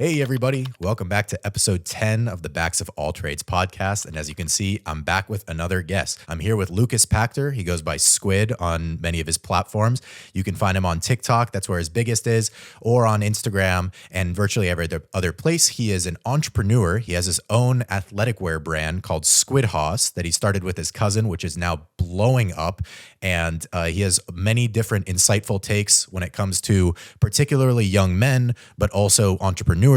Hey, everybody. Welcome back to episode 10 of the Backs of All Trades podcast. And as you can see, I'm back with another guest. I'm here with Lukas Pakter. He goes by Squid on many of his platforms. You can find him on TikTok. That's where his biggest is, or on Instagram and virtually every other place. He is an entrepreneur. He has his own athletic wear brand called SquidHaus that he started with his cousin, which is now blowing up. And he has many different insightful takes when it comes to particularly young men, but also entrepreneurship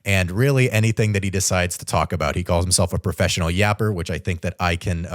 and really anything that he decides to talk about. He calls himself a professional yapper, which I think that I can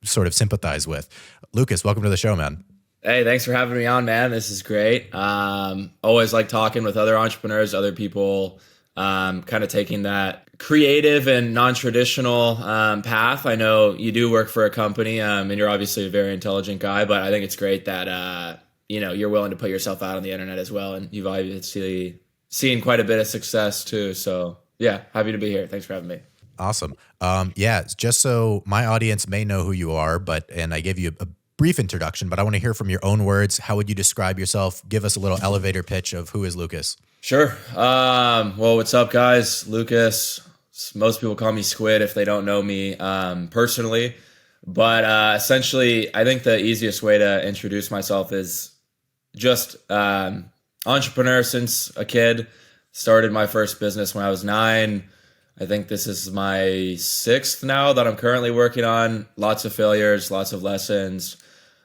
sort of sympathize with. Lukas, welcome to the show, man. Hey, thanks for having me on, man. This is great. Always like talking with other entrepreneurs, other people, kind of taking that creative and non-traditional path. I know you do work for a company, and you're obviously a very intelligent guy, but I think it's great that you're willing to put yourself out on the internet as well, and you've obviously seen quite a bit of success too. So yeah, happy to be here. Thanks for having me. Awesome. Just so my audience may know who you are, and I gave you a brief introduction, but I want to hear from your own words. How would you describe yourself? Give us a little elevator pitch of who is Lukas. Sure. Well, what's up, guys? Lukas. Most people call me Squid if they don't know me personally. But essentially, I think the easiest way to introduce myself is just entrepreneur since a kid. Started my first business when I was 9. I think this is my 6th now that I'm currently working on. Lots of failures, lots of lessons.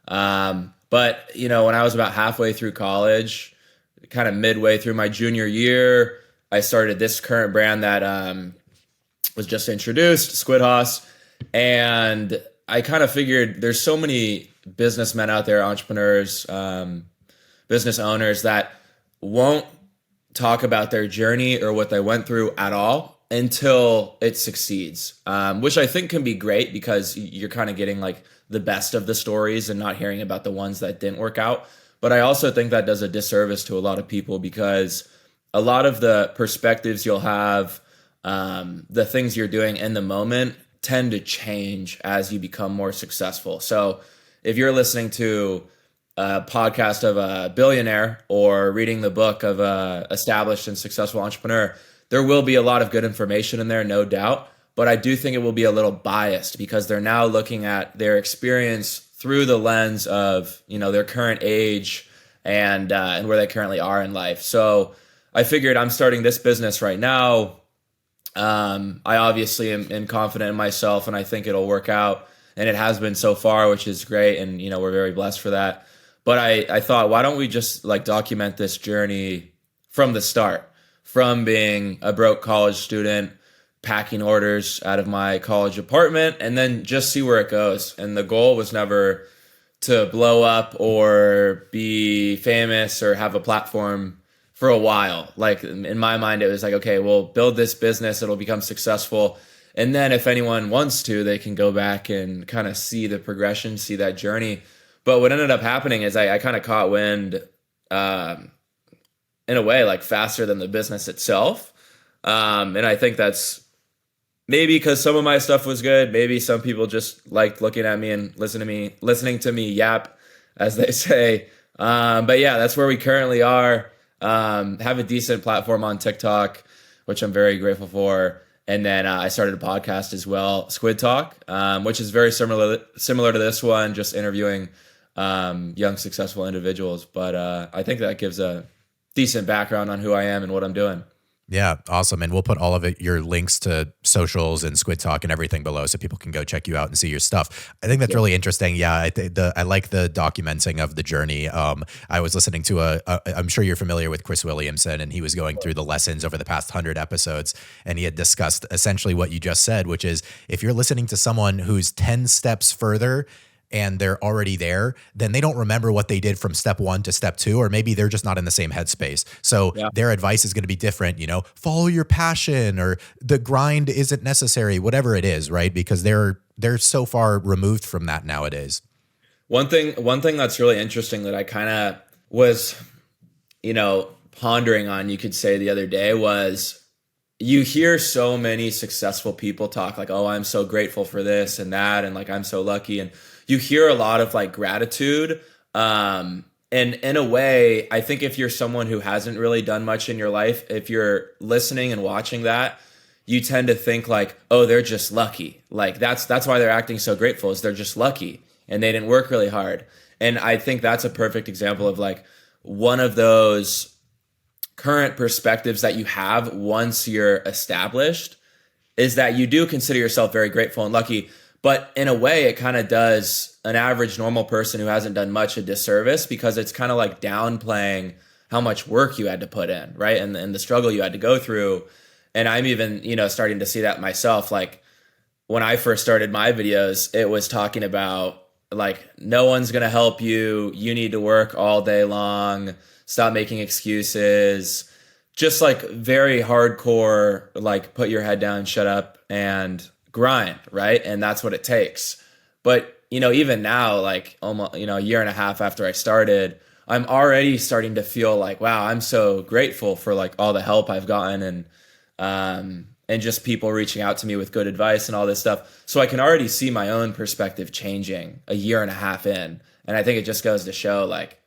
But, when I was about halfway through college, kind of midway through my junior year, I started this current brand that was just introduced, SquidHaus. And I kind of figured there's so many businessmen out there, entrepreneurs, business owners that won't talk about their journey or what they went through at all until it succeeds, which I think can be great because you're kind of getting like the best of the stories and not hearing about the ones that didn't work out. But I also think that does a disservice to a lot of people because a lot of the perspectives you'll have, the things you're doing in the moment tend to change as you become more successful. So if you're listening to a podcast of a billionaire or reading the book of a established and successful entrepreneur, there will be a lot of good information in there, no doubt. But I do think it will be a little biased because they're now looking at their experience through the lens of, their current age and where they currently are in life. So I figured I'm starting this business right now. I obviously am confident in myself and I think it'll work out. And it has been so far, which is great. And, we're very blessed for that. But I thought, why don't we just document this journey from the start, from being a broke college student, packing orders out of my college apartment, and then just see where it goes. And the goal was never to blow up or be famous or have a platform for a while. Like in my mind, it was like, okay, we'll build this business, it'll become successful. And then if anyone wants to, they can go back and kind of see the progression, see that journey. But what ended up happening is I kind of caught wind in a way faster than the business itself. And I think that's maybe because some of my stuff was good. Maybe some people just liked looking at me and listening to me yap, as they say. But yeah, that's where we currently are. Have a decent platform on TikTok, which I'm very grateful for. And then I started a podcast as well, Squid Talk, which is very similar to this one, just interviewing young, successful individuals. But I think that gives a decent background on who I am and what I'm doing. Yeah, awesome. And we'll put all of your links to socials and Squid Talk and everything below so people can go check you out and see your stuff. I think that's really interesting. Yeah, I like the documenting of the journey. I was listening to I'm sure you're familiar with Chris Williamson, and he was going through the lessons over the past 100 episodes, and he had discussed essentially what you just said, which is if you're listening to someone who's 10 steps further and they're already there, then they don't remember what they did from step 1 to step 2, or maybe they're just not in the same headspace. So their advice is going to be different, follow your passion, or the grind isn't necessary, whatever it is, right? Because they're so far removed from that nowadays. One thing that's really interesting that I kind of was, pondering on, you could say the other day, was you hear so many successful people talk like, oh, I'm so grateful for this and that, and I'm so lucky. And you hear a lot of gratitude. And in a way, I think if you're someone who hasn't really done much in your life, if you're listening and watching that, you tend to think like, oh, they're just lucky. Like that's why they're acting so grateful, is they're just lucky and they didn't work really hard. And I think that's a perfect example of like one of those current perspectives that you have once you're established, is that you do consider yourself very grateful and lucky. But in a way, it kind of does an average normal person who hasn't done much a disservice, because it's kind of like downplaying how much work you had to put in, right? And the struggle you had to go through. And I'm even, starting to see that myself. Like when I first started my videos, it was talking about like, no one's going to help you. You need to work all day long. Stop making excuses. Just like very hardcore, like put your head down, shut up, and grind, right? And that's what it takes. But, even now, like almost, a year and a half after I started, I'm already starting to feel like, wow, I'm so grateful for like all the help I've gotten, and just people reaching out to me with good advice and all this stuff. So I can already see my own perspective changing a year and a half in. And I think it just goes to show, like,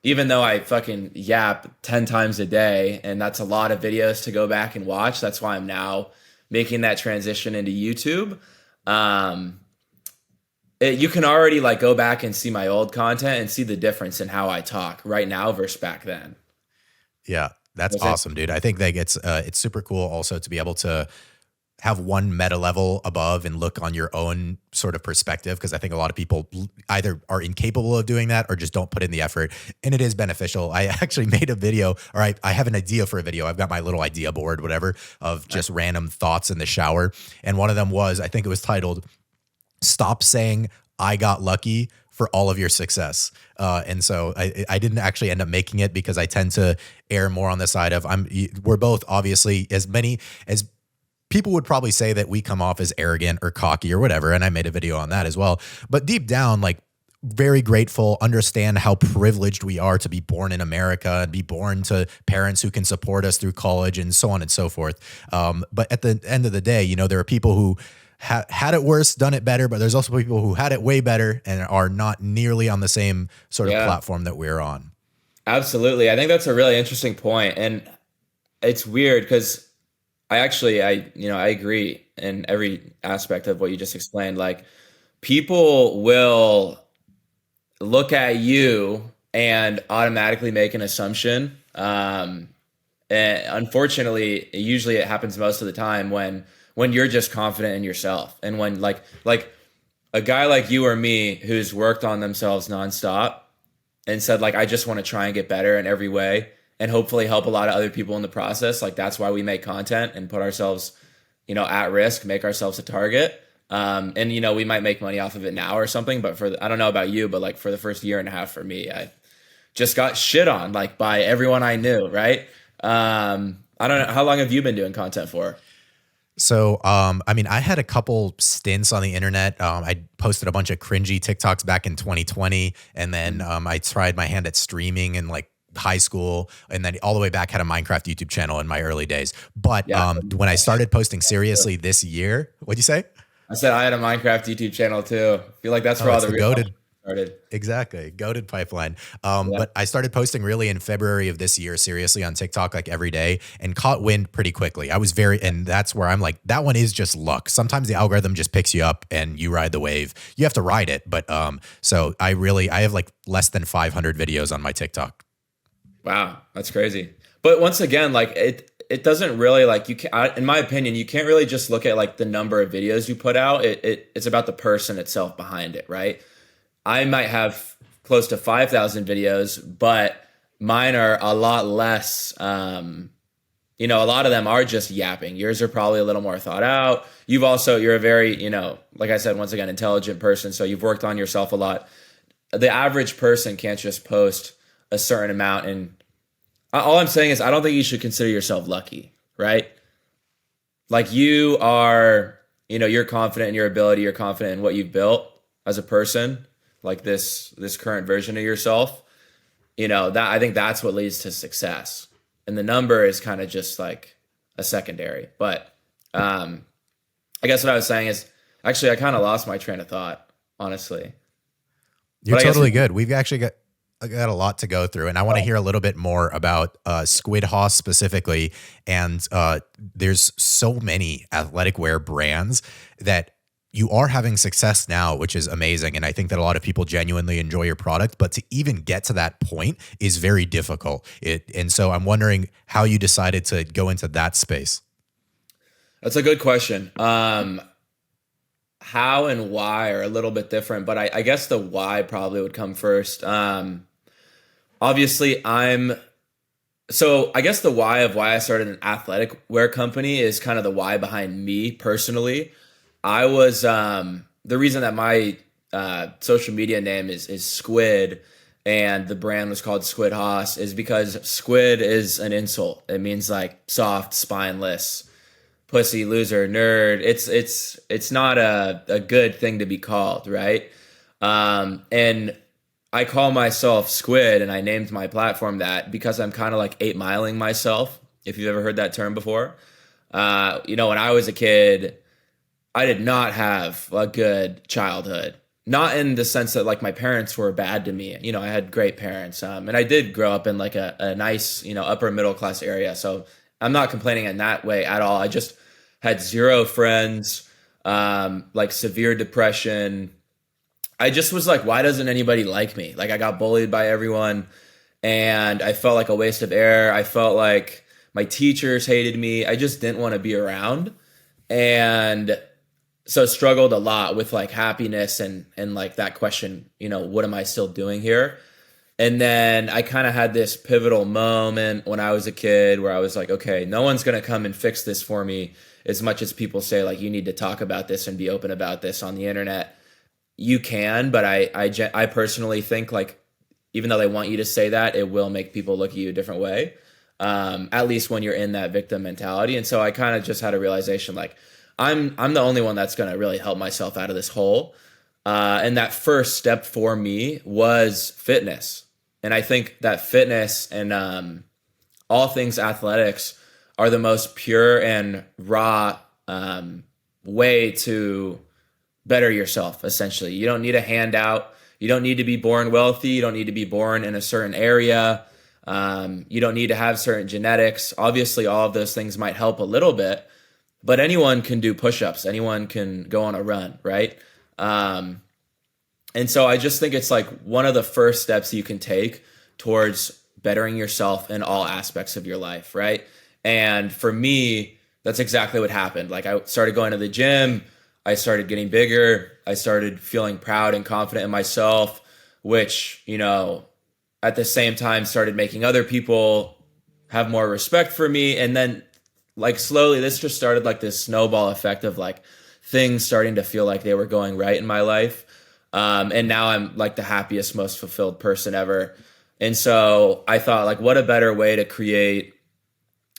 even though I fucking yap 10 times a day, and that's a lot of videos to go back and watch, that's why I'm now making that transition into YouTube. You can already like go back and see my old content and see the difference in how I talk right now versus back then. Yeah, that's awesome, dude. I think that it's super cool also to be able to have one meta level above and look on your own sort of perspective, because I think a lot of people either are incapable of doing that or just don't put in the effort, and it is beneficial. I actually made a video, or I have an idea for a video. I've got my little idea board, whatever, of just random thoughts in the shower. And one of them was, I think it was titled, "Stop saying I got lucky for all of your success." And so I didn't actually end up making it, because I tend to err more on the side of we're both obviously, as people would probably say that we come off as arrogant or cocky or whatever. And I made a video on that as well. But deep down, like, very grateful, understand how privileged we are to be born in America and be born to parents who can support us through college and so on and so forth. But at the end of the day, there are people who had it worse, done it better, but there's also people who had it way better and are not nearly on the same sort of platform that we're on. Absolutely. I think that's a really interesting point. And it's weird because I agree in every aspect of what you just explained. Like, people will look at you and automatically make an assumption. And unfortunately, usually it happens most of the time when you're just confident in yourself. And when like a guy like you or me who's worked on themselves nonstop and said, like, I just want to try and get better in every way and hopefully help a lot of other people in the process. Like, that's why we make content and put ourselves, at risk, make ourselves a target. And, we might make money off of it now or something, but I don't know about you, but like for the first year and a half for me, I just got shit on, like, by everyone I knew. Right. I don't know. How long have you been doing content for? So, I had a couple stints on the internet. I posted a bunch of cringy TikToks back in 2020. And then, I tried my hand at streaming in like high school, and then all the way back had a Minecraft YouTube channel in my early days. But when I started posting seriously this year, what'd you say? I said I had a Minecraft YouTube channel too. I feel like that's where all the goated started. Exactly. Goated pipeline. But I started posting really in February of this year, seriously, on TikTok, like every day, and caught wind pretty quickly. And that's where I'm like, that one is just luck. Sometimes the algorithm just picks you up and you ride the wave. You have to ride it. But so I have like less than 500 videos on my TikTok. Wow, that's crazy. But once again, like it doesn't really, like, you can't, in my opinion, you can't really just look at like the number of videos you put out. It's about the person itself behind it, right? I might have close to 5,000 videos, but mine are a lot less. A lot of them are just yapping. Yours are probably a little more thought out. You're a very, like I said, once again, intelligent person. So you've worked on yourself a lot. The average person can't just post a certain amount. And all I'm saying is, I don't think you should consider yourself lucky, right? Like, you are, you're confident in your ability. You're confident in what you've built as a person, like this current version of yourself. That, I think that's what leads to success. And the number is kind of just like a secondary. But I guess what I was saying is, actually, I kind of lost my train of thought, honestly. You're totally good. We've actually got I got a lot to go through, and I want to hear a little bit more about SquidHaus specifically. And there's so many athletic wear brands that you are having success now, which is amazing. And I think that a lot of people genuinely enjoy your product, but to even get to that point is very difficult. And so I'm wondering how you decided to go into that space. That's a good question. How and why are a little bit different, but I guess the why probably would come first. Obviously, so I guess the why of why I started an athletic wear company is kind of the why behind me personally. I was the reason that my social media name is Squid and the brand was called SquidHaus is because squid is an insult. It means like soft, spineless, pussy, loser, nerd. It's not a good thing to be called, right? And I call myself Squid, and I named my platform that because I'm kind of like 8 miling myself, if you've ever heard that term before. When I was a kid, I did not have a good childhood. Not in the sense that like my parents were bad to me. I had great parents. And I did grow up in like a nice, upper middle class area. So I'm not complaining in that way at all. I just had zero friends, like severe depression. I just was like, why doesn't anybody like me? Like I got bullied by everyone and I felt like a waste of air. I felt like my teachers hated me. I just didn't want to be around. And so struggled a lot with like happiness and like that question, what am I still doing here? And then I kind of had this pivotal moment when I was a kid where I was like, okay, no one's going to come and fix this for me as much as people say, like, you need to talk about this and be open about this on the internet. You can, but I personally think like, even though they want you to say that, it will make people look at you a different way, at least when you're in that victim mentality. And so I kind of just had a realization like, I'm the only one that's going to really help myself out of this hole. And that first step for me was fitness. And I think that fitness and all things athletics are the most pure and raw way to better yourself, essentially. You don't need a handout. You don't need to be born wealthy. You don't need to be born in a certain area. You don't need to have certain genetics. Obviously, all of those things might help a little bit, but anyone can do push-ups. Anyone can go on a run, right? And so I just think it's like one of the first steps you can take towards bettering yourself in all aspects of your life, right? And for me, that's exactly what happened. Like I started going to the gym, I started getting bigger, I started feeling proud and confident in myself, which, at the same time started making other people have more respect for me. And then like slowly this just started like this snowball effect of like things starting to feel like they were going right in my life. And now I'm like the happiest, most fulfilled person ever. And so I thought like, what a better way to create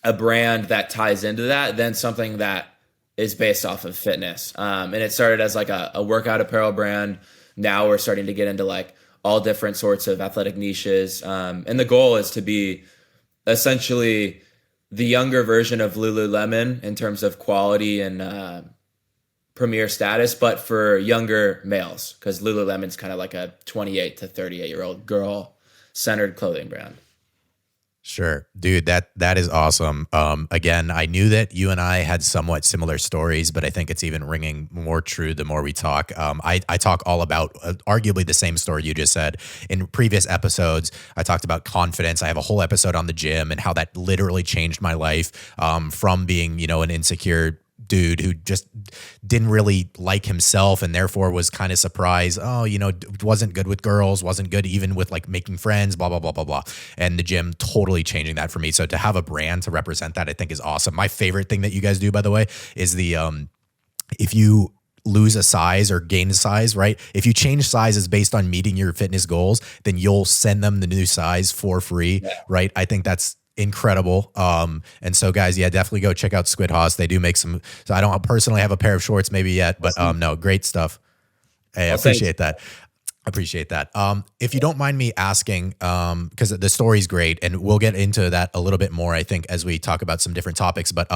a brand that ties into that than something that is based off of fitness. And it started as like a workout apparel brand. Now we're starting to get into like all different sorts of athletic niches. And the goal is to be essentially the younger version of Lululemon in terms of quality and premier status, but for younger males, because Lululemon's kind of like a 28 to 38-year-old girl-centered clothing brand. Sure. Dude, that is awesome. Again, I knew that you and I had somewhat similar stories, but I think it's even ringing more true the more we talk. I talk all about arguably the same story you just said. In previous episodes, I talked about confidence. I have a whole episode on the gym and how that literally changed my life from being, an insecure dude who just didn't really like himself and therefore was kind of surprised. Wasn't good with girls, wasn't good even with like making friends, blah, blah, blah, blah, blah. And the gym totally changing that for me. So to have a brand to represent that, I think is awesome. My favorite thing that you guys do, by the way, is the, if you lose a size or gain a size, right? If you change sizes based on meeting your fitness goals, then you'll send them the new size for free, right? I think that's incredible. And so guys, yeah, definitely go check out SquidHaus. They do make some, so I don't personally have a pair of shorts maybe yet, but no, great stuff. Hey, I appreciate that. If you don't mind me asking, because the story's great and we'll get into that a little bit more, I think, as we talk about some different topics, but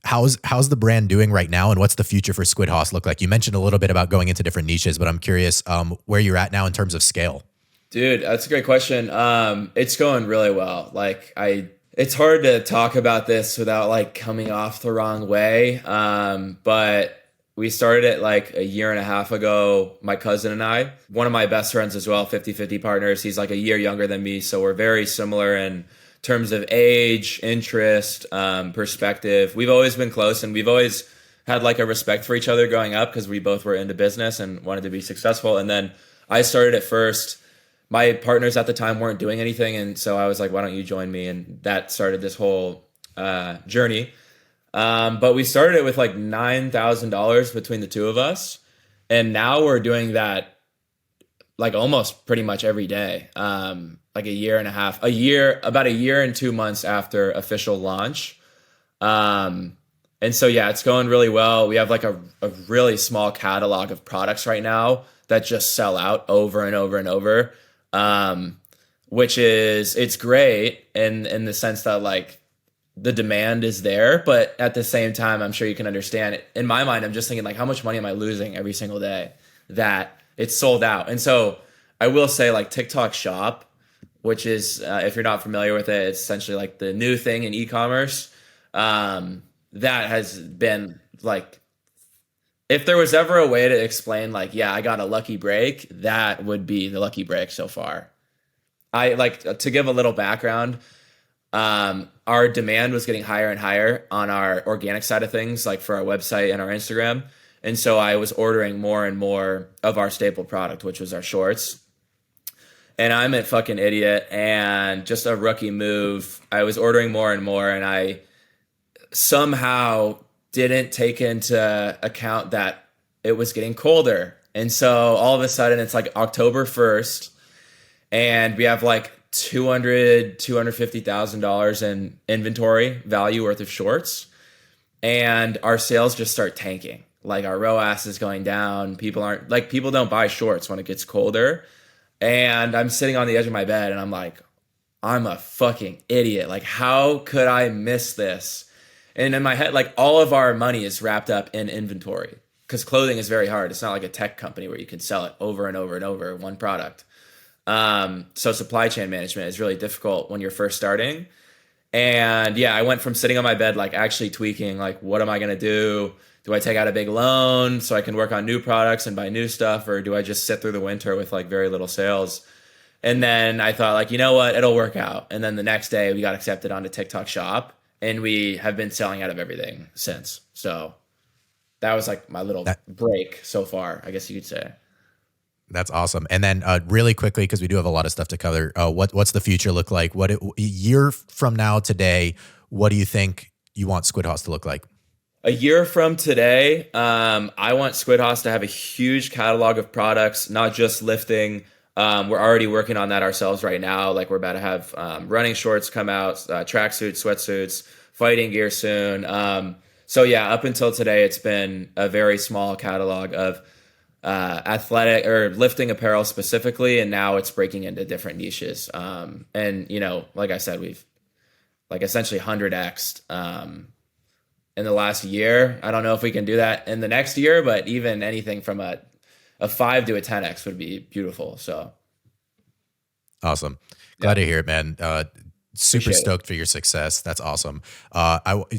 how's the brand doing right now and what's the future for SquidHaus look like? You mentioned a little bit about going into different niches, but I'm curious where you're at now in terms of scale. Dude, that's a great question. It's going really well. It's hard to talk about this without like coming off the wrong way. But we started it like a year and a half ago, my cousin and I, one of my best friends as well, 50-50 partners. He's like a year younger than me. So we're very similar in terms of age, interest, perspective. We've always been close, and we've always had like a respect for each other growing up because we both were into business and wanted to be successful. And then I started it first. My partners at the time weren't doing anything, and so I was like, why don't you join me? And that started this whole journey. But we started it with like $9,000 between the two of us, and now we're doing that like almost pretty much every day. Like a year and a half, about a year and 2 months after official launch. And so, yeah, it's going really well. We have like a really small catalog of products right now that just sell out over and over and over. Which is, it's great in the sense that like the demand is there, but at the same time, I'm sure you can understand it. In my mind, I'm just thinking like, how much money am I losing every single day that it's sold out? And so I will say like TikTok Shop, which is, if you're not familiar with it, it's essentially like the new thing in e-commerce. That has been like, if there was ever a way to explain like, yeah, I got a lucky break, that would be the lucky break so far. I like to give a little background. Our demand was getting higher and higher on our organic side of things, like for our website and our Instagram. And so I was ordering more and more of our staple product, which was our shorts. And I'm a fucking idiot and just a rookie move. I was ordering more and more, and I somehow didn't take into account that it was getting colder. And so all of a sudden it's like October 1st, and we have like $250,000 in inventory value worth of shorts, and our sales just start tanking. Like our ROAS is going down. People don't buy shorts when it gets colder. And I'm sitting on the edge of my bed and I'm like, I'm a fucking idiot. Like, how could I miss this? And in my head, like all of our money is wrapped up in inventory because clothing is very hard. It's not like a tech company where you can sell it over and over and over, one product. So supply chain management is really difficult when you're first starting. And yeah, I went from sitting on my bed, like actually tweaking, like, what am I going to do? Do I take out a big loan so I can work on new products and buy new stuff? Or do I just sit through the winter with like very little sales? And then I thought like, you know what, it'll work out. And then the next day we got accepted onto TikTok Shop, and we have been selling out of everything since. So that was like my little break so far, I guess you could say. That's awesome. And then really quickly, because we do have a lot of stuff to cover, what's the future look like? A year from now today, what do you think you want SquidHaus to look like? A year from today, I want SquidHaus to have a huge catalog of products, not just lifting. We're already working on that ourselves right now. Like we're about to have running shorts come out, tracksuits, sweatsuits, fighting gear soon. So yeah, up until today, it's been a very small catalog of athletic or lifting apparel specifically, and now it's breaking into different niches. And you know, like I said, we've like essentially 100x'd in the last year. I don't know if we can do that in the next year, but even anything from a 5 to a 10x would be beautiful. So awesome. Glad to hear it, man. Super stoked for your success. That's awesome.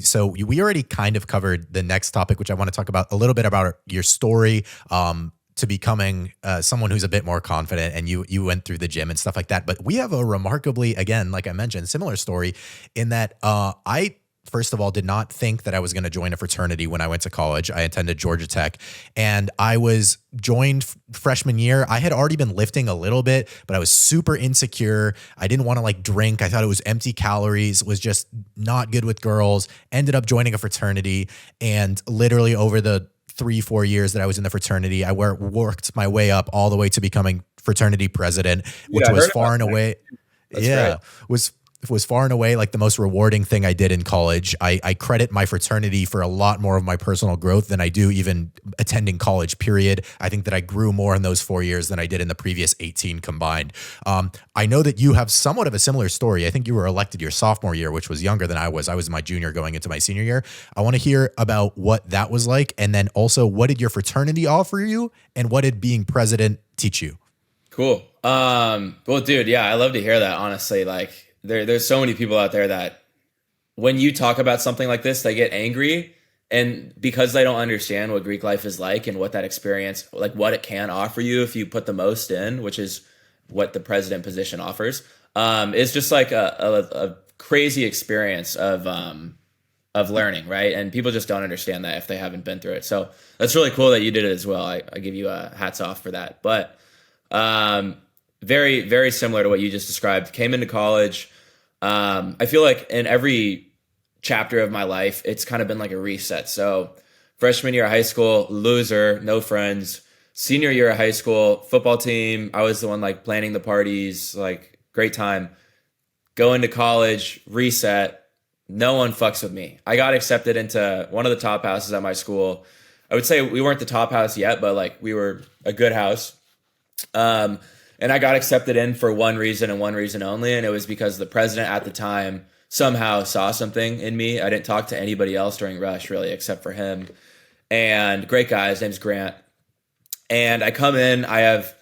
So we already kind of covered the next topic, which I want to talk about a little bit about your story to becoming someone who's a bit more confident, and you went through the gym and stuff like that. But we have a remarkably, again, like I mentioned, similar story in that I first of all, did not think that I was going to join a fraternity when I went to college. I attended Georgia Tech, and I was joined freshman year. I had already been lifting a little bit, but I was super insecure. I didn't want to like drink. I thought it was empty calories, was just not good with girls. Ended up joining a fraternity, and literally over the 3-4 years that I was in the fraternity, I worked my way up all the way to becoming fraternity president, which was far and away. Was far and away like the most rewarding thing I did in college. I credit my fraternity for a lot more of my personal growth than I do even attending college, period. I think that I grew more in those 4 years than I did in the previous 18 combined. I know that you have somewhat of a similar story. I think you were elected your sophomore year, which was younger than I was. I was my junior going into my senior year. I want to hear about what that was like. And then also, what did your fraternity offer you? And what did being president teach you? Cool. Well, dude, yeah, I love to hear that. Honestly, like there's so many people out there that when you talk about something like this, they get angry, and because they don't understand what Greek life is like and what that experience, like what it can offer you if you put the most in, which is what the president position offers, is just like a crazy experience of learning, right? And people just don't understand that if they haven't been through it. So that's really cool that you did it as well. I give you hats off for that. But very, very similar to what you just described. Came into college. I feel like in every chapter of my life, it's kind of been like a reset. So freshman year of high school, loser, no friends. Senior year of high school, football team, I was the one like planning the parties, like great time. Go into college, reset. No one fucks with me. I got accepted into one of the top houses at my school. I would say we weren't the top house yet, but like we were a good house. And I got accepted in for one reason and one reason only. And it was because the president at the time somehow saw something in me. I didn't talk to anybody else during Rush really, except for him. And great guy, his name's Grant. And I come in, I have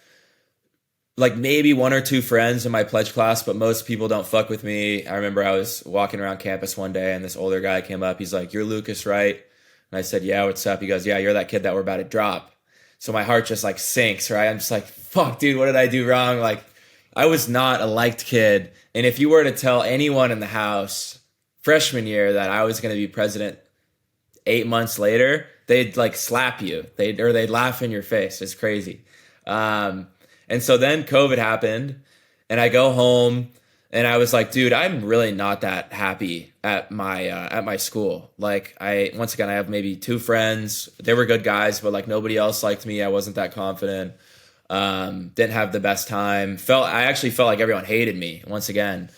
like maybe one or two friends in my pledge class, but most people don't fuck with me. I remember I was walking around campus one day and this older guy came up. He's like, "You're Lucas, right?" And I said, "Yeah, what's up?" He goes, "Yeah, you're that kid that we're about to drop." So my heart just like sinks, right? I'm just like, fuck, dude, what did I do wrong? Like, I was not a liked kid. And if you were to tell anyone in the house freshman year that I was going to be president 8 months later, they'd like slap you. They'd laugh in your face. It's crazy. And so then COVID happened and I go home and I was like, dude, I'm really not that happy at my school. Like once again, I have maybe two friends. They were good guys, but like nobody else liked me. I wasn't that confident. Didn't have the best time. I actually felt like everyone hated me once again.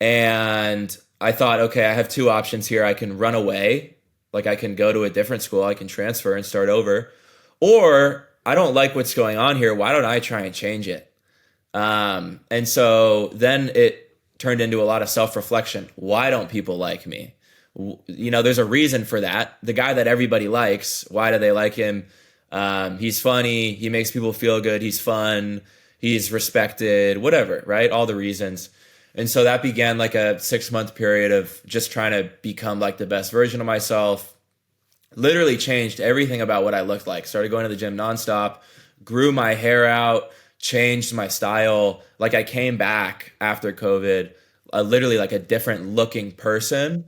And I thought, okay, I have two options here. I can run away. Like I can go to a different school. I can transfer and start over. Or I don't like what's going on here. Why don't I try and change it? And so then it turned into a lot of self-reflection. Why don't people like me? You know, there's a reason for that. The guy that everybody likes, why do they like him? He's funny. He makes people feel good. He's fun. He's respected, whatever, right? All the reasons. And so that began like a 6-month period of just trying to become like the best version of myself. Literally changed everything about what I looked like. Started going to the gym nonstop, grew my hair out, changed my style. Like I came back after COVID, literally like a different looking person.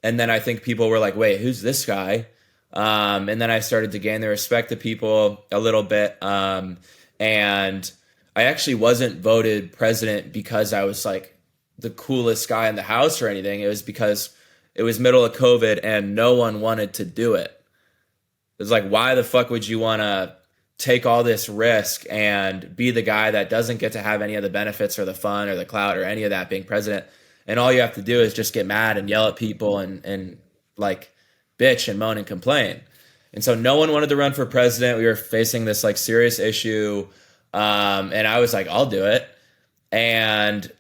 And then I think people were like, wait, who's this guy? And then I started to gain the respect of people a little bit. And I actually wasn't voted president because I was like the coolest guy in the house or anything. It was because it was middle of COVID and no one wanted to do it. It was like, why the fuck would you want to take all this risk and be the guy that doesn't get to have any of the benefits or the fun or the clout or any of that being president? And all you have to do is just get mad and yell at people and like bitch and moan and complain. And so no one wanted to run for president. We were facing this like serious issue. And I was like, I'll do it. And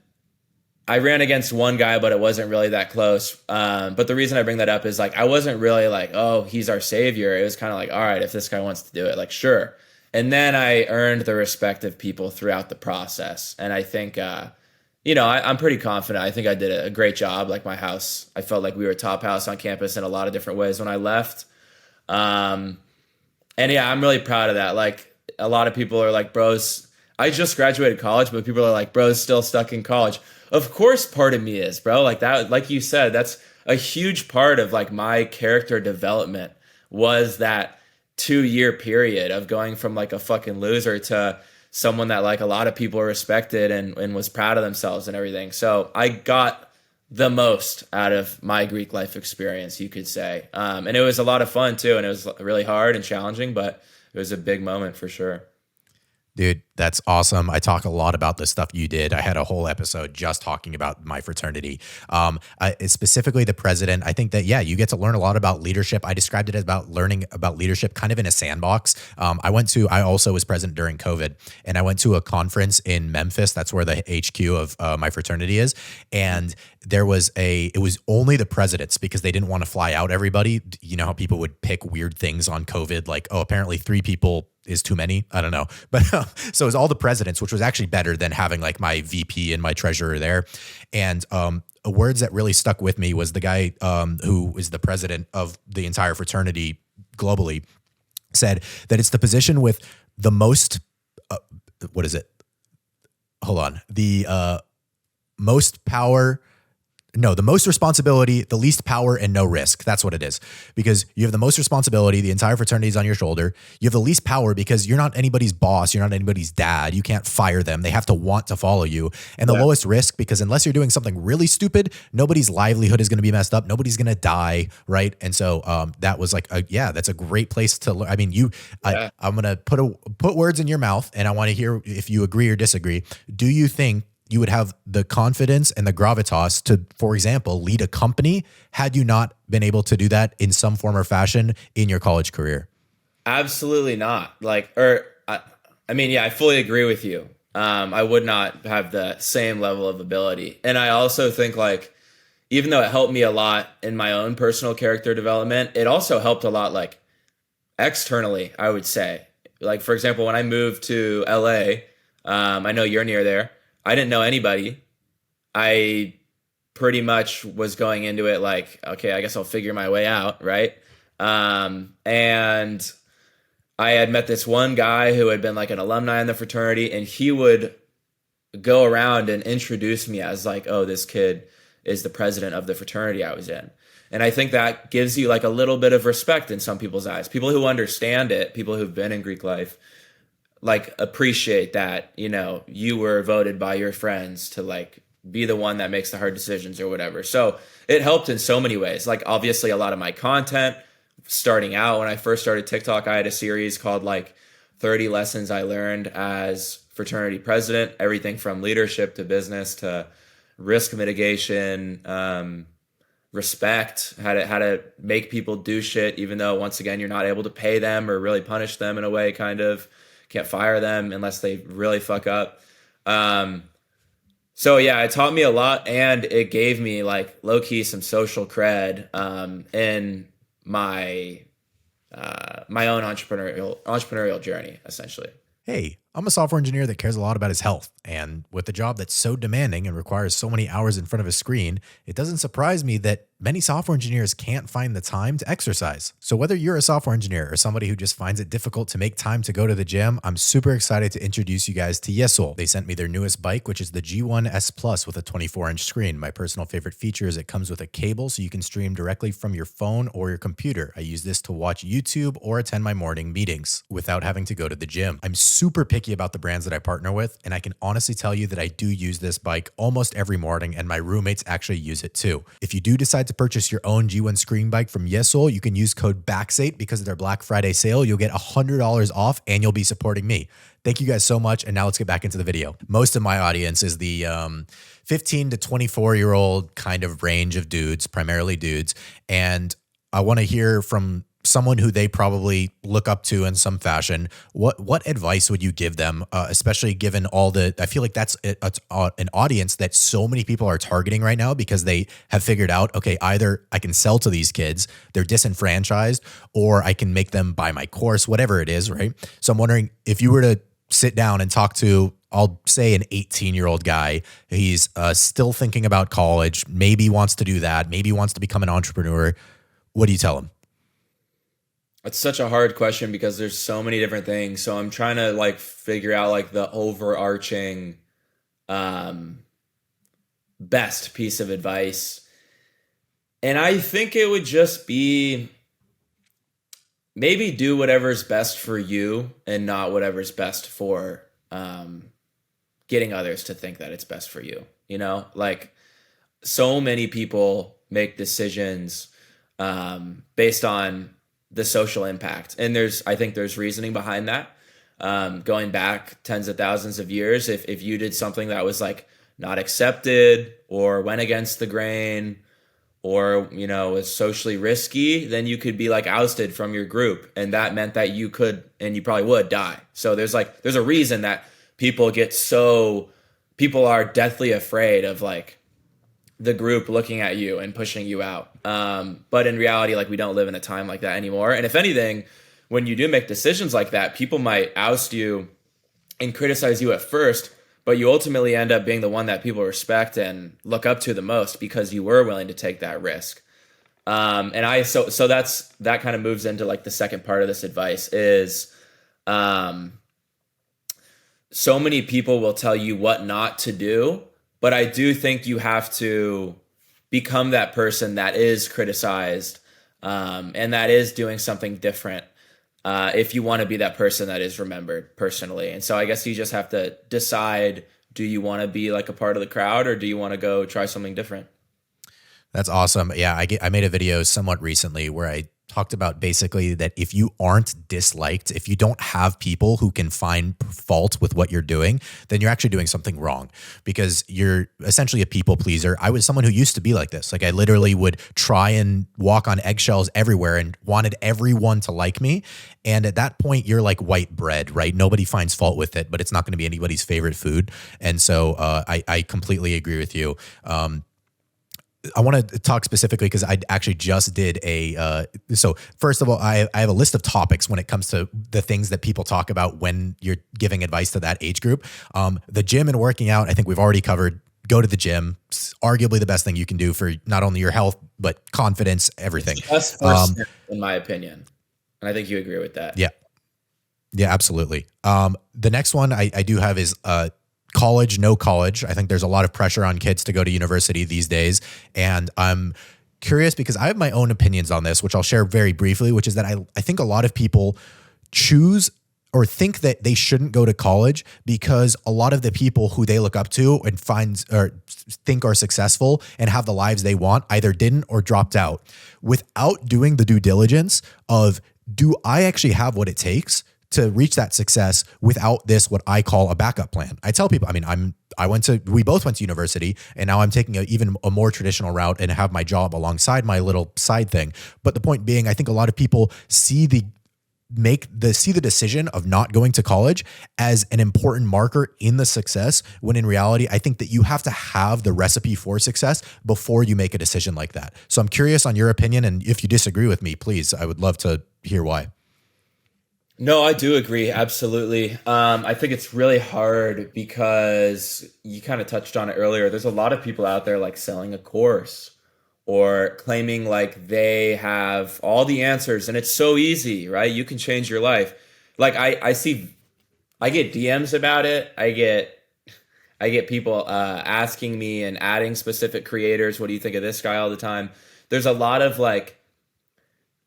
I ran against one guy, but it wasn't really that close. But the reason I bring that up is like, I wasn't really like, oh, he's our savior. It was kind of like, all right, if this guy wants to do it, like, sure. And then I earned the respect of people throughout the process. And I think, I'm pretty confident. I think I did a great job. Like my house, I felt like we were top house on campus in a lot of different ways when I left. And yeah, I'm really proud of that. Like a lot of people are like, bros, I just graduated college, but people are like, bro's still stuck in college. Of course, part of me is, bro. Like that, like you said, that's a huge part of like my character development was that 2-year period of going from like a fucking loser to someone that like a lot of people respected and was proud of themselves and everything. So I got the most out of my Greek life experience, you could say. And it was a lot of fun too. And it was really hard and challenging, but it was a big moment for sure. Dude, that's awesome. I talk a lot about the stuff you did. I had a whole episode just talking about my fraternity. Specifically the president. I think that, yeah, you get to learn a lot about leadership. I described it as about learning about leadership kind of in a sandbox. I also was president during COVID, and I went to a conference in Memphis. That's where the HQ of my fraternity is. And it was only the presidents because they didn't want to fly out everybody. You know how people would pick weird things on COVID, like, oh, apparently 3 people is too many. I don't know. But so it was all the presidents, which was actually better than having like my VP and my treasurer there. And words that really stuck with me was the guy who is the president of the entire fraternity globally said that it's the position with the most, what is it? Hold on. The most power, no, the most responsibility, the least power, and no risk. That's what it is. Because you have the most responsibility, the entire fraternity is on your shoulder. You have the least power because you're not anybody's boss. You're not anybody's dad. You can't fire them. They have to want to follow you. And the lowest risk, because unless you're doing something really stupid, nobody's livelihood is going to be messed up. Nobody's going to die, right? And so that was like, that's a great place to learn. I mean, I'm going to put words in your mouth, and I want to hear if you agree or disagree. Do you think you would have the confidence and the gravitas to, for example, lead a company had you not been able to do that in some form or fashion in your college career? Absolutely not. I fully agree with you. I would not have the same level of ability. And I also think like, even though it helped me a lot in my own personal character development, it also helped a lot like externally, I would say. Like, for example, when I moved to LA, I know you're near there. I didn't know anybody. I pretty much was going into it like, okay, I guess I'll figure my way out, right? And I had met this one guy who had been like an alumni in the fraternity, and he would go around and introduce me as like, oh, this kid is the president of the fraternity I was in. And I think that gives you like a little bit of respect in some people's eyes. People who understand it, people who've been in Greek life, like appreciate that, you were voted by your friends to like be the one that makes the hard decisions or whatever. So it helped in so many ways. Like obviously a lot of my content starting out when I first started TikTok, I had a series called like 30 lessons I learned as fraternity president, everything from leadership to business to risk mitigation, respect, how to make people do shit, even though once again, you're not able to pay them or really punish them in a way, kind of. Can't fire them unless they really fuck up. So yeah, it taught me a lot, and it gave me like low key some social cred in my my own entrepreneurial journey, essentially. Hey, I'm a software engineer that cares a lot about his health. And with a job that's so demanding and requires so many hours in front of a screen, it doesn't surprise me that many software engineers can't find the time to exercise. So whether you're a software engineer or somebody who just finds it difficult to make time to go to the gym, I'm super excited to introduce you guys to Yesoul. They sent me their newest bike, which is the G1 S Plus with a 24-inch screen. My personal favorite feature is it comes with a cable so you can stream directly from your phone or your computer. I use this to watch YouTube or attend my morning meetings without having to go to the gym. I'm super picky about the brands that I partner with, and I can honestly tell you that I do use this bike almost every morning, and my roommates actually use it too. If you do decide to purchase your own G1 screen bike from Yesoul, you can use code Baxate because of their Black Friday sale. You'll get $100 off, and you'll be supporting me. Thank you guys so much, and now let's get back into the video. Most of my audience is the 15 to 24-year-old kind of range of dudes, primarily dudes, and I want to hear from someone who they probably look up to in some fashion. What advice would you give them, especially given all the, I feel like that's an audience that so many people are targeting right now because they have figured out, okay, either I can sell to these kids, they're disenfranchised, or I can make them buy my course, whatever it is, right? So I'm wondering if you were to sit down and talk to, I'll say an 18-year-old guy, he's still thinking about college, maybe wants to do that, maybe wants to become an entrepreneur. What do you tell him? It's such a hard question because there's so many different things. So I'm trying to like figure out like the overarching best piece of advice. And I think it would just be maybe do whatever's best for you and not whatever's best for getting others to think that it's best for you. Like so many people make decisions based on the social impact. And I think there's reasoning behind that. Going back tens of thousands of years, if you did something that was like not accepted or went against the grain or, was socially risky, then you could be like ousted from your group. And that meant that you could, and you probably would die. So there's a reason that people are deathly afraid of like the group looking at you and pushing you out. But in reality, like we don't live in a time like that anymore. And if anything, when you do make decisions like that, people might oust you and criticize you at first, but you ultimately end up being the one that people respect and look up to the most because you were willing to take that risk. So that kind of moves into like the second part of this advice is, so many people will tell you what not to do, but I do think you have to become that person that is criticized, and that is doing something different, if you want to be that person that is remembered personally. And so I guess you just have to decide, do you want to be like a part of the crowd, or do you want to go try something different? That's awesome. Yeah, I made a video somewhat recently where I talked about basically that if you aren't disliked, if you don't have people who can find fault with what you're doing, then you're actually doing something wrong, because you're essentially a people pleaser. I was someone who used to be like this. Like I literally would try and walk on eggshells everywhere and wanted everyone to like me. And at that point, you're like white bread, right? Nobody finds fault with it, but it's not going to be anybody's favorite food. And so I completely agree with you. I want to talk specifically because I actually just did so first of all, I have a list of topics when it comes to the things that people talk about when you're giving advice to that age group. The gym and working out, I think we've already covered. Go to the gym. It's arguably the best thing you can do for not only your health, but confidence, everything. That's first step, in my opinion. And I think you agree with that. Yeah. Yeah, absolutely. The next one I do have is, college, no college. I think there's a lot of pressure on kids to go to university these days. And I'm curious because I have my own opinions on this, which I'll share very briefly, which is that I think a lot of people choose or think that they shouldn't go to college because a lot of the people who they look up to and find or think are successful and have the lives they want either didn't or dropped out without doing the due diligence of, do I actually have what it takes to reach that success without this, what I call a backup plan? I tell people, I mean, we both went to university, and now I'm taking even a more traditional route and have my job alongside my little side thing. But the point being, I think a lot of people see the decision of not going to college as an important marker in the success, when in reality, I think that you have to have the recipe for success before you make a decision like that. So I'm curious on your opinion, and if you disagree with me, please, I would love to hear why. No, I do agree. Absolutely. I think it's really hard because you kind of touched on it earlier. There's a lot of people out there like selling a course or claiming like they have all the answers and it's so easy, right? You can change your life. Like I get DMs about it. I get people asking me and adding specific creators, what do you think of this guy, all the time. There's a lot of like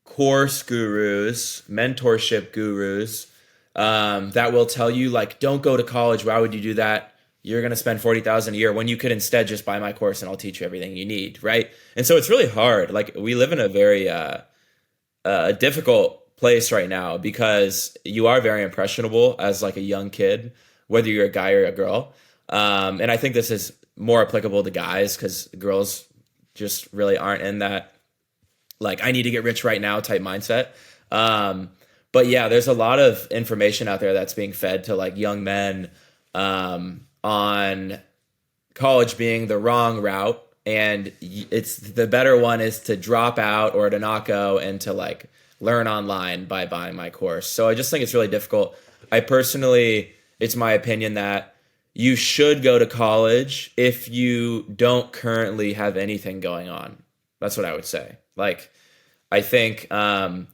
course gurus, mentorship gurus, that will tell you like, don't go to college. Why would you do that? You're going to spend $40,000 a year when you could instead just buy my course and I'll teach you everything you need. Right. And so it's really hard. Like we live in a very, difficult place right now because you are very impressionable as like a young kid, whether you're a guy or a girl. And I think this is more applicable to guys because girls just really aren't in that, like, I need to get rich right now type mindset. But yeah, there's a lot of information out there that's being fed to like young men on college being the wrong route. And it's the better one is to drop out or to not go and to like learn online by buying my course. So I just think it's really difficult. I personally, it's my opinion that you should go to college if you don't currently have anything going on. That's what I would say. Like, I think some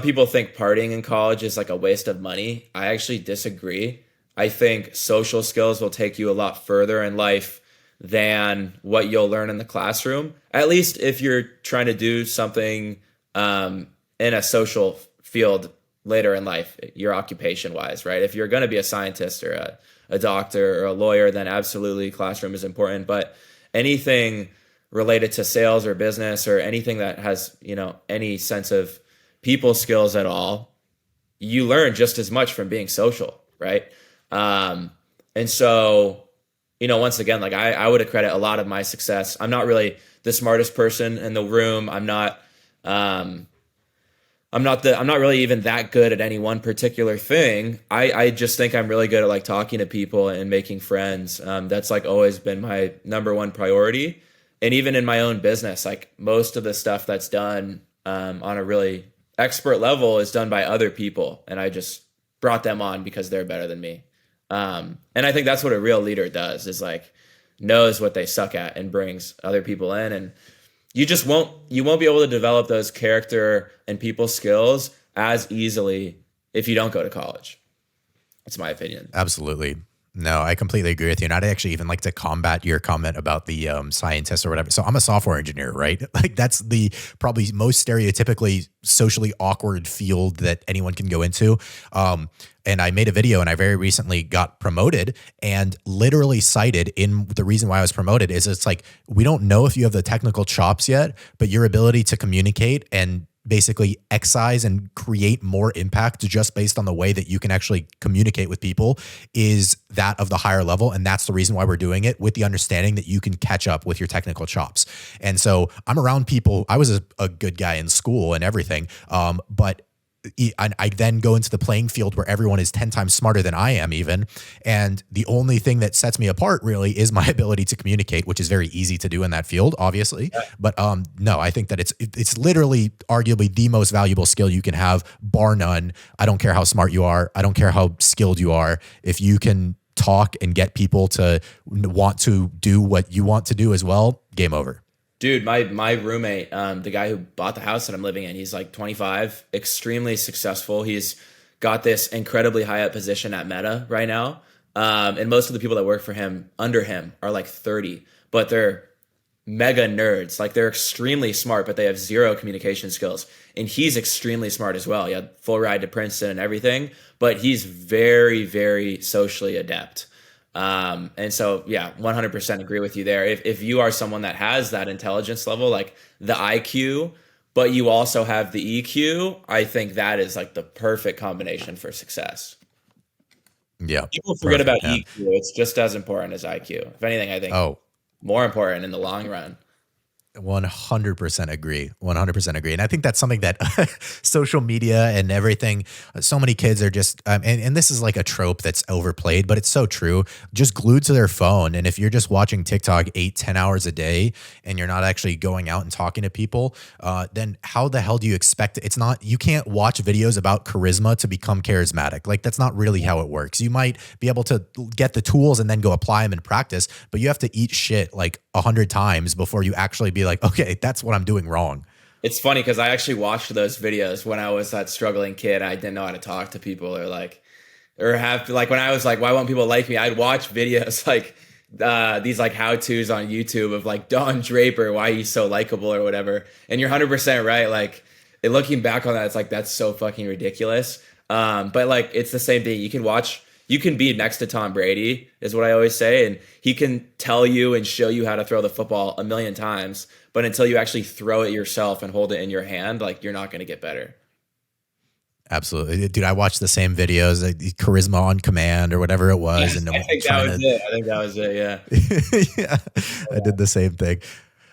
people think partying in college is like a waste of money. I actually disagree. I think social skills will take you a lot further in life than what you'll learn in the classroom. At least if you're trying to do something in a social field later in life, your occupation wise, right? If you're going to be a scientist or a doctor or a lawyer, then absolutely classroom is important. But anything related to sales or business or anything that has, any sense of people skills at all, you learn just as much from being social, right? And so, once again, like I would accredit a lot of my success. I'm not really the smartest person in the room. I'm not really even that good at any one particular thing. I just think I'm really good at like talking to people and making friends. That's like always been my number one priority. And even in my own business, like most of the stuff that's done on a really expert level is done by other people, and I just brought them on because they're better than me. And I think that's what a real leader does, is like knows what they suck at and brings other people in. And you won't be able to develop those character and people skills as easily if you don't go to college. That's my opinion. Absolutely. No, I completely agree with you. And I'd actually even like to combat your comment about the scientists or whatever. So I'm a software engineer, right? Like that's the probably most stereotypically socially awkward field that anyone can go into. And I made a video and I very recently got promoted, and literally cited in the reason why I was promoted is it's like, we don't know if you have the technical chops yet, but your ability to communicate and basically excise and create more impact just based on the way that you can actually communicate with people is that of the higher level. And that's the reason why we're doing it, with the understanding that you can catch up with your technical chops. And so I'm around people. I was a good guy in school and everything. But I then go into the playing field where everyone is 10 times smarter than I am even. And the only thing that sets me apart really is my ability to communicate, which is very easy to do in that field, obviously. Yeah. But no, I think that it's literally arguably the most valuable skill you can have, bar none. I don't care how smart you are. I don't care how skilled you are. If you can talk and get people to want to do what you want to do as well, game over. Dude, my roommate, the guy who bought the house that I'm living in, he's like 25, extremely successful. He's got this incredibly high up position at Meta right now. And most of the people that work for him, under him, are like 30, but they're mega nerds. Like they're extremely smart, but they have zero communication skills. And he's extremely smart as well. He had full ride to Princeton and everything, but he's very, very socially adept. And so, yeah, 100% agree with you there. If you are someone that has that intelligence level, like the IQ, but you also have the EQ, I think that is like the perfect combination for success. Yeah. People forget about EQ. It's just as important as IQ. If anything, I think more important in the long run. 100% agree. 100% agree. And I think that's something that social media and everything, so many kids are just, and this is like a trope that's overplayed, but it's so true, just glued to their phone. And if you're just watching TikTok 8-10 hours a day and you're not actually going out and talking to people, then how the hell do you expect it? It's not, you can't watch videos about charisma to become charismatic. Like that's not really how it works. You might be able to get the tools and then go apply them in practice, but you have to eat shit like 100 times before you actually be like, okay, that's what I'm doing wrong. It's funny because I actually watched those videos when I was that struggling kid. I didn't know how to talk to people or have like, when I was like, why won't people like me? I'd watch videos like these like how-tos on YouTube of like Don Draper, why he's so likable or whatever. And you're 100% right. Like looking back on that, it's like, that's so fucking ridiculous. But like, it's the same thing. You can be next to Tom Brady is what I always say. And he can tell you and show you how to throw the football a million times. But until you actually throw it yourself and hold it in your hand, like you're not going to get better. Absolutely. Dude, I watched the same videos, like Charisma on Command or whatever it was. Yes, and I think that was it. Yeah. Yeah, I did the same thing.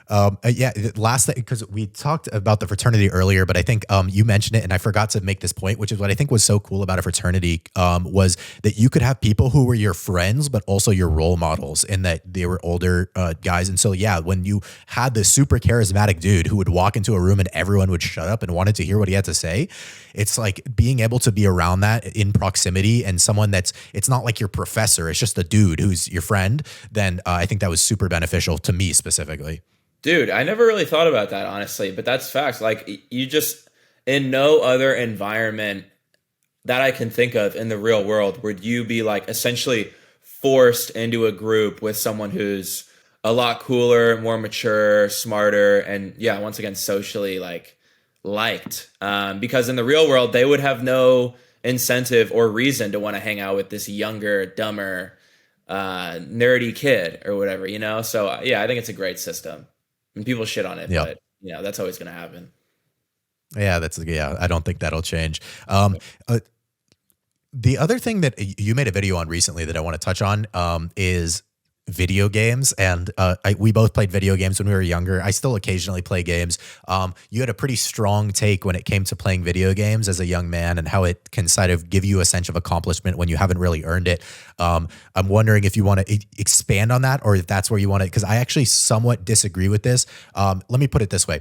Last thing, because we talked about the fraternity earlier, but I think you mentioned it and I forgot to make this point, which is what I think was so cool about a fraternity was that you could have people who were your friends, but also your role models, and that they were older guys. And so, yeah, when you had this super charismatic dude who would walk into a room and everyone would shut up and wanted to hear what he had to say, it's like being able to be around that in proximity and someone it's not like your professor, it's just a dude who's your friend, then I think that was super beneficial to me specifically. Dude, I never really thought about that, honestly, but that's facts. Like you just, in no other environment that I can think of in the real world would you be like essentially forced into a group with someone who's a lot cooler, more mature, smarter, and yeah, once again, socially liked. Because in the real world, they would have no incentive or reason to want to hang out with this younger, dumber, nerdy kid or whatever, you know? So yeah, I think it's a great system. And people shit on it, but you know, that's always going to happen. Yeah, I don't think that'll change. The other thing that you made a video on recently that I want to touch on is video games. And we both played video games when we were younger. I still occasionally play games. You had a pretty strong take when it came to playing video games as a young man and how it can sort of give you a sense of accomplishment when you haven't really earned it. I'm wondering if you want to expand on that or if that's where you want to, because I actually somewhat disagree with this. Let me put it this way.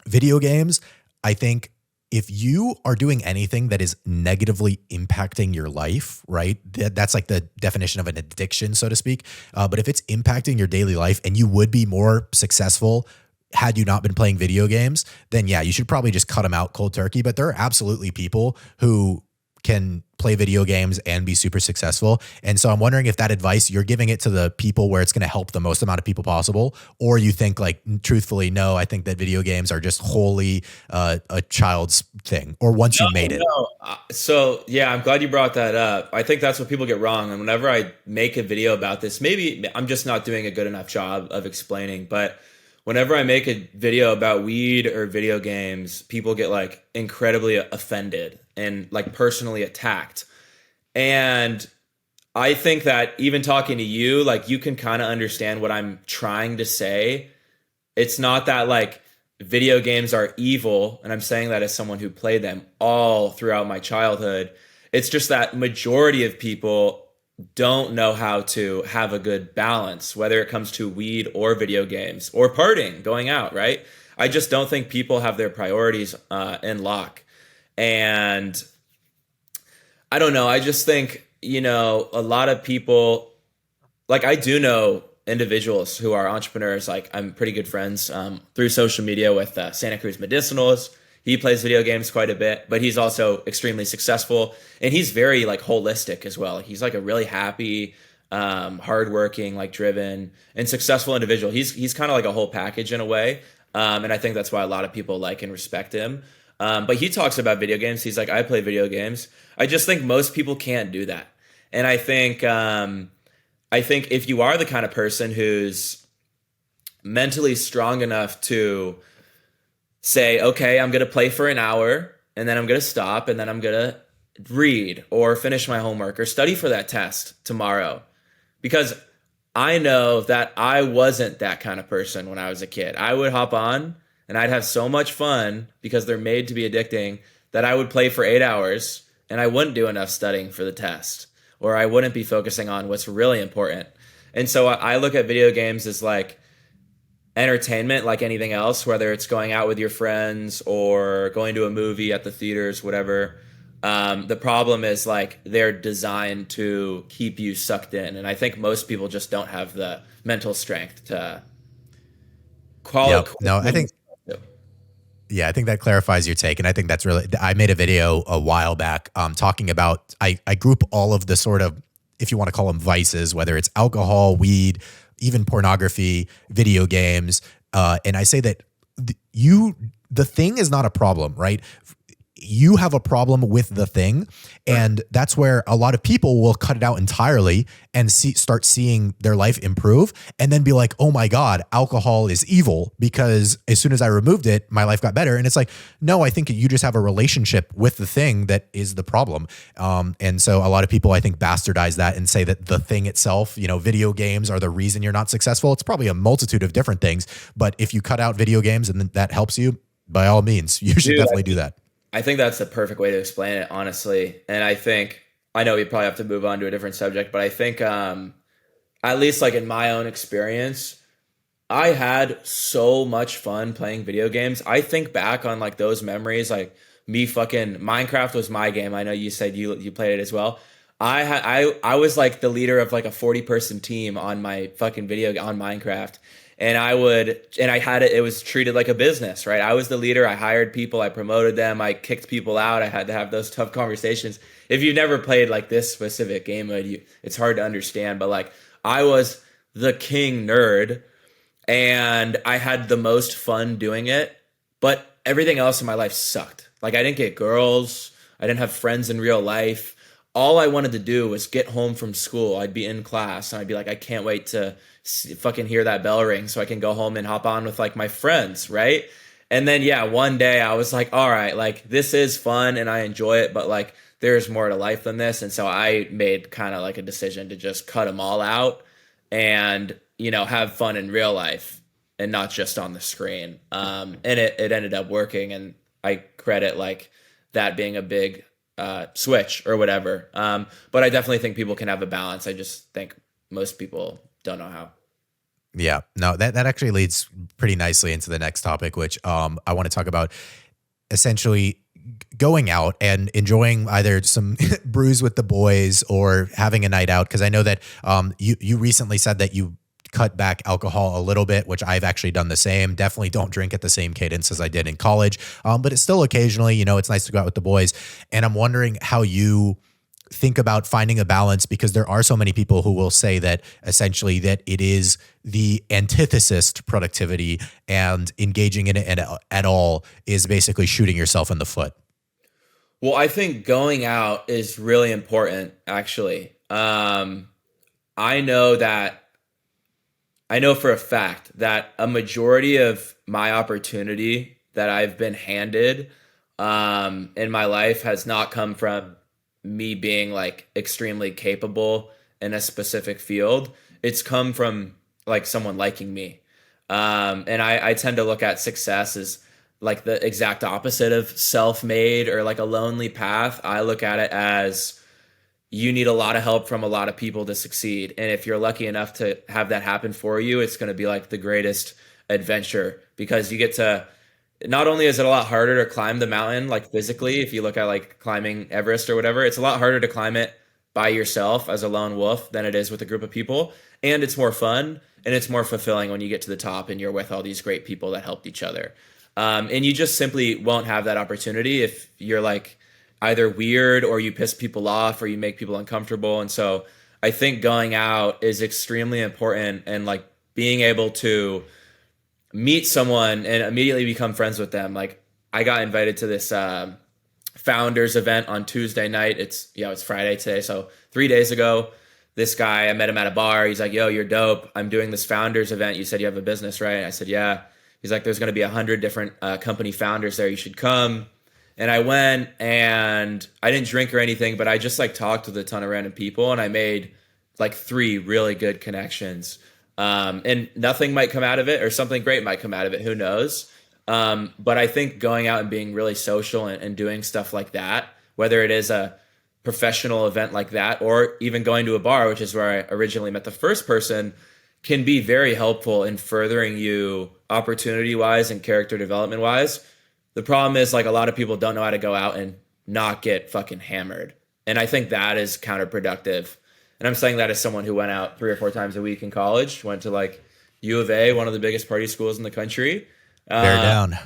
Video games, I think, if you are doing anything that is negatively impacting your life, right? That's like the definition of an addiction, so to speak. But if it's impacting your daily life and you would be more successful had you not been playing video games, then yeah, you should probably just cut them out cold turkey. But there are absolutely people who can play video games and be super successful. And so I'm wondering if that advice, you're giving it to the people where it's going to help the most amount of people possible, or you think like, truthfully, no, I think that video games are just wholly a child's thing, or once you made it. So yeah, I'm glad you brought that up. I think that's what people get wrong. And whenever I make a video about this, maybe I'm just not doing a good enough job of explaining, but whenever I make a video about weed or video games, people get like incredibly offended and like personally attacked. And I think that even talking to you, like you can kind of understand what I'm trying to say. It's not that like video games are evil, and I'm saying that as someone who played them all throughout my childhood. It's just that majority of people don't know how to have a good balance, whether it comes to weed or video games or partying, going out, right? I just don't think people have their priorities in lock. And I don't know. I just think, a lot of people, like I do know individuals who are entrepreneurs. Like I'm pretty good friends through social media with Santa Cruz Medicinals. He plays video games quite a bit, but he's also extremely successful, and he's very like holistic as well. He's like a really happy, hardworking, like driven and successful individual. He's kind of like a whole package in a way. And I think that's why a lot of people like and respect him. But he talks about video games. He's like, I play video games. I just think most people can't do that. And I think if you are the kind of person who's mentally strong enough to say, okay, I'm going to play for an hour and then I'm going to stop and then I'm going to read or finish my homework or study for that test tomorrow. Because I know that I wasn't that kind of person when I was a kid. I would hop on and I'd have so much fun because they're made to be addicting that I would play for 8 hours and I wouldn't do enough studying for the test, or I wouldn't be focusing on what's really important. And so I look at video games as like entertainment, like anything else, whether it's going out with your friends or going to a movie at the theaters, whatever. The problem is like they're designed to keep you sucked in. And I think most people just don't have the mental strength to I think that clarifies your take. And I think that's really, I made a video a while back talking about, I group all of the sort of, if you want to call them vices, whether it's alcohol, weed, even pornography, video games. And I say that the thing is not a problem, right? You have a problem with the thing. And that's where a lot of people will cut it out entirely and start seeing their life improve and then be like, oh my God, alcohol is evil because as soon as I removed it, my life got better. And it's like, no, I think you just have a relationship with the thing that is the problem. And so a lot of people, I think, bastardize that and say that the thing itself, video games are the reason you're not successful. It's probably a multitude of different things. But if you cut out video games and that helps you, by all means, you should definitely do that. I think that's the perfect way to explain it, honestly. And I know we probably have to move on to a different subject, but I think, at least like in my own experience, I had so much fun playing video games. I think back on like those memories, like me fucking Minecraft was my game. I know you said you played it as well. I was like the leader of like a 40-person team on my fucking on Minecraft. And it was treated like a business, right? I was the leader. I hired people. I promoted them. I kicked people out. I had to have those tough conversations. If you've never played like this specific game mode, it's hard to understand. But like I was the king nerd and I had the most fun doing it. But everything else in my life sucked. Like I didn't get girls. I didn't have friends in real life. All I wanted to do was get home from school. I'd be in class and I'd be like, I can't wait to fucking hear that bell ring so I can go home and hop on with like my friends, right? And then one day I was like, all right, like this is fun and I enjoy it, but like there's more to life than this. And so I made kind of like a decision to just cut them all out and have fun in real life and not just on the screen. And it ended up working, and I credit like that being a big switch or whatever. But I definitely think people can have a balance. I just think most people don't know how. Yeah, no, that actually leads pretty nicely into the next topic, which I want to talk about. Essentially, going out and enjoying either some brews with the boys or having a night out, because I know that you recently said that you cut back alcohol a little bit, which I've actually done the same. Definitely don't drink at the same cadence as I did in college. But it's still occasionally, it's nice to go out with the boys. And I'm wondering how you think about finding a balance, because there are so many people who will say that essentially that it is the antithesis to productivity, and engaging in it at all is basically shooting yourself in the foot. Well, I think going out is really important, actually. I know for a fact that a majority of my opportunity that I've been handed in my life has not come from me being like extremely capable in a specific field. It's come from like someone liking me. And I tend to look at success as like the exact opposite of self-made or like a lonely path. I look at it as you need a lot of help from a lot of people to succeed. And if you're lucky enough to have that happen for you, it's going to be like the greatest adventure, because you get to, not only is it a lot harder to climb the mountain, like physically, if you look at like climbing Everest or whatever, it's a lot harder to climb it by yourself as a lone wolf than it is with a group of people. And it's more fun and it's more fulfilling when you get to the top and you're with all these great people that helped each other. And you just simply won't have that opportunity if you're like either weird or you piss people off or you make people uncomfortable. And so I think going out is extremely important, and like being able to meet someone and immediately become friends with them. Like I got invited to this founders event on Tuesday night. It's Friday today. So 3 days ago, this guy, I met him at a bar. He's like, yo, you're dope. I'm doing this founders event. You said you have a business, right? I said, yeah. He's like, there's going to be 100 different company founders there. You should come. And I went, and I didn't drink or anything, but I just like talked with a ton of random people, and I made like 3 really good connections. And nothing might come out of it, or something great might come out of it. Who knows? But I think going out and being really social and doing stuff like that, whether it is a professional event like that, or even going to a bar, which is where I originally met the first person, can be very helpful in furthering you opportunity-wise and character development-wise. The problem is like a lot of people don't know how to go out and not get fucking hammered. And I think that is counterproductive. And I'm saying that as someone who went out 3 or 4 times a week in college, went to like U of A, one of the biggest party schools in the country. Bear down.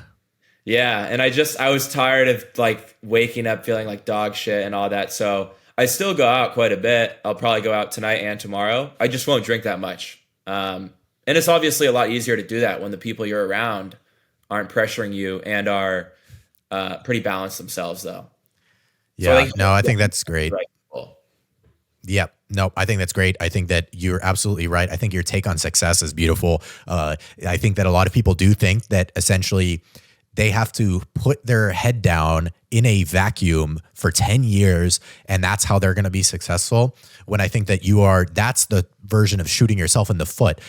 Yeah. And I was tired of like waking up feeling like dog shit and all that. So I still go out quite a bit. I'll probably go out tonight and tomorrow. I just won't drink that much. And it's obviously a lot easier to do that when the people you're around aren't pressuring you and are pretty balanced themselves, though. Yeah, so I think that's great. Yeah, no, I think that's great. I think that you're absolutely right. I think your take on success is beautiful. I think that a lot of people do think that essentially they have to put their head down in a vacuum for 10 years and that's how they're going to be successful. When I think that that's the version of shooting yourself in the foot,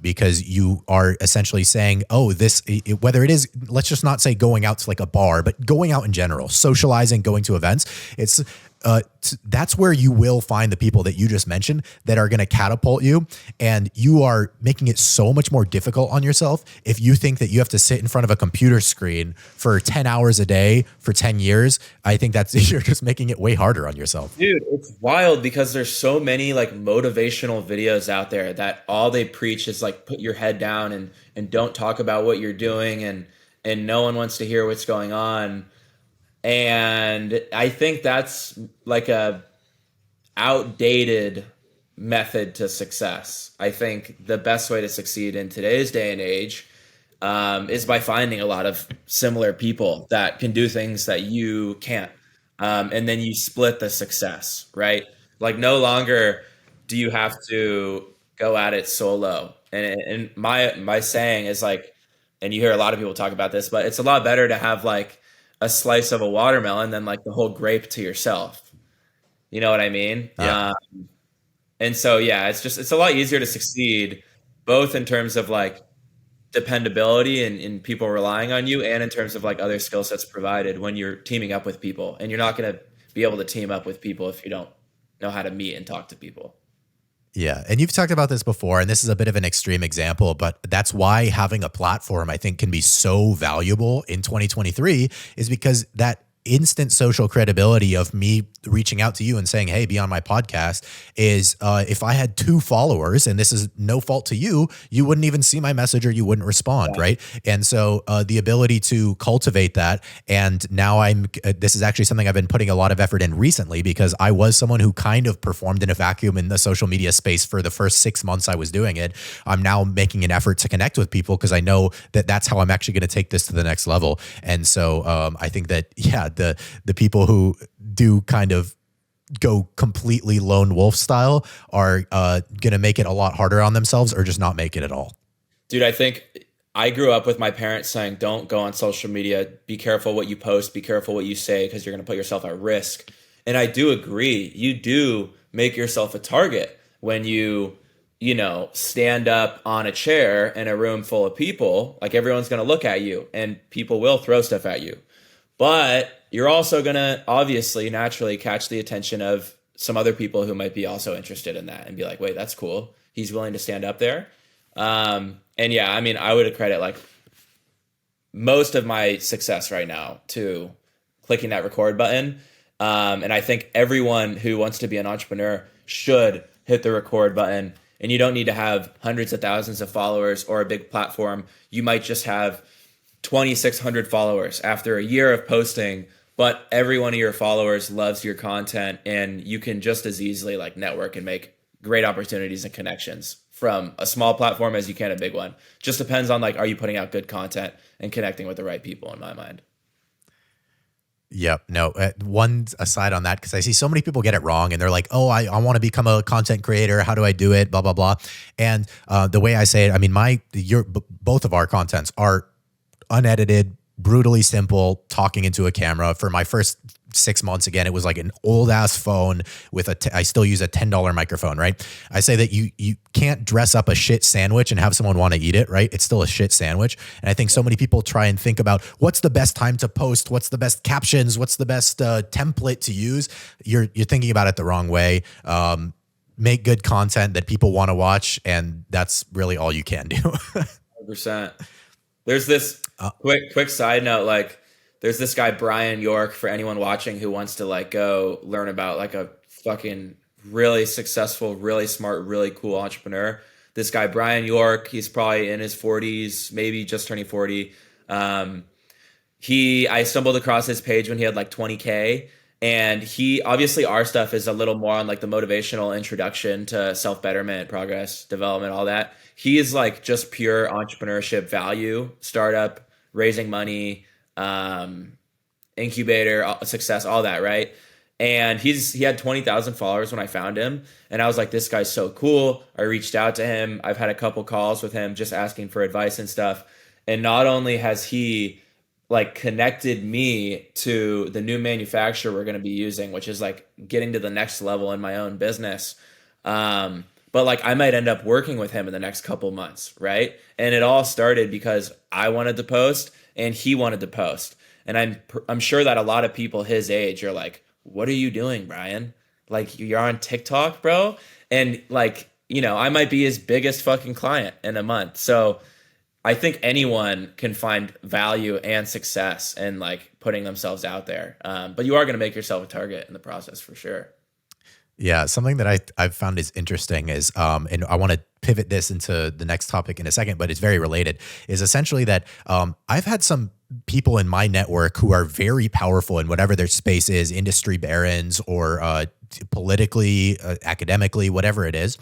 because you are essentially saying, whether it is, let's just not say going out to like a bar, but going out in general, socializing, going to events, that's where you will find the people that you just mentioned that are going to catapult you. And you are making it so much more difficult on yourself if you think that you have to sit in front of a computer screen for 10 hours a day for 10 years. I think you're just making it way harder on yourself. Dude, it's wild because there's so many like motivational videos out there that all they preach is like put your head down and don't talk about what you're doing, and no one wants to hear what's going on. And I think that's like a outdated method to success. I think the best way to succeed in today's day and age is by finding a lot of similar people that can do things that you can't. And then you split the success, right? Like no longer do you have to go at it solo. And my saying is like, and you hear a lot of people talk about this, but it's a lot better to have like a slice of a watermelon than like the whole grape to yourself. You know what I mean? Yeah. And so, yeah, it's a lot easier to succeed, both in terms of like dependability and people relying on you, and in terms of like other skill sets provided when you're teaming up with people. And you're not going to be able to team up with people if you don't know how to meet and talk to people. Yeah. And you've talked about this before, and this is a bit of an extreme example, but that's why having a platform I think can be so valuable in 2023 is because that instant social credibility of me reaching out to you and saying, hey, be on my podcast is if I had 2 followers, and this is no fault to you, you wouldn't even see my message or you wouldn't respond. Yeah. Right. And so the ability to cultivate that. And now this is actually something I've been putting a lot of effort in recently, because I was someone who kind of performed in a vacuum in the social media space for the first 6 months I was doing it. I'm now making an effort to connect with people because I know that that's how I'm actually going to take this to the next level. And so I think that, yeah, the people who do kind of go completely lone wolf style are going to make it a lot harder on themselves, or just not make it at all. Dude, I think I grew up with my parents saying, don't go on social media. Be careful what you post. Be careful what you say, because you're going to put yourself at risk. And I do agree. You do make yourself a target when you stand up on a chair in a room full of people. Like, everyone's going to look at you and people will throw stuff at you. But you're also going to obviously naturally catch the attention of some other people who might be also interested in that and be like, wait, that's cool. He's willing to stand up there. And yeah, I mean, I would accredit like most of my success right now to clicking that record button. And I think everyone who wants to be an entrepreneur should hit the record button. And you don't need to have hundreds of thousands of followers or a big platform. You might just have 2,600 followers after a year of posting, but every one of your followers loves your content, and you can just as easily like network and make great opportunities and connections from a small platform as you can a big one. Just depends on like, are you putting out good content and connecting with the right people, in my mind. Yep. No, one aside on that, because I see so many people get it wrong and they're like, oh, I want to become a content creator. How do I do it? Blah, blah, blah. And the way I say it, I mean, both of our contents are unedited, brutally simple, talking into a camera. For my first 6 months, again, it was like an old ass phone with I still use a $10 microphone, right? I say that you can't dress up a shit sandwich and have someone want to eat it, right? It's still a shit sandwich. And I think so many people try and think about what's the best time to post, what's the best captions, what's the best template to use. You're thinking about it the wrong way. Make good content that people want to watch, and that's really all you can do. 100%. There's this quick side note, like there's this guy, Brian York, for anyone watching who wants to like go learn about like a fucking really successful, really smart, really cool entrepreneur. This guy, Brian York, he's probably in his 40s, maybe just turning 40. I stumbled across his page when he had like 20K, and he obviously, our stuff is a little more on like the motivational introduction to self-betterment, progress, development, all that. He is like just pure entrepreneurship value, startup, raising money, incubator, success, all that, right? And he had 20,000 followers when I found him. And I was like, this guy's so cool. I reached out to him. I've had a couple calls with him just asking for advice and stuff. And not only has he like connected me to the new manufacturer we're going to be using, which is like getting to the next level in my own business. But like I might end up working with him in the next couple months, right? And it all started because I wanted to post and he wanted to post. And I'm sure that a lot of people his age are like, what are you doing, Brian? Like, you're on TikTok, bro? And like, I might be his biggest fucking client in a month. So I think anyone can find value and success in like putting themselves out there. But you are going to make yourself a target in the process for sure. Yeah, something that I've found is interesting is, and I want to pivot this into the next topic in a second, but it's very related, is essentially that I've had some people in my network who are very powerful in whatever their space is, industry barons or politically, academically, whatever it is,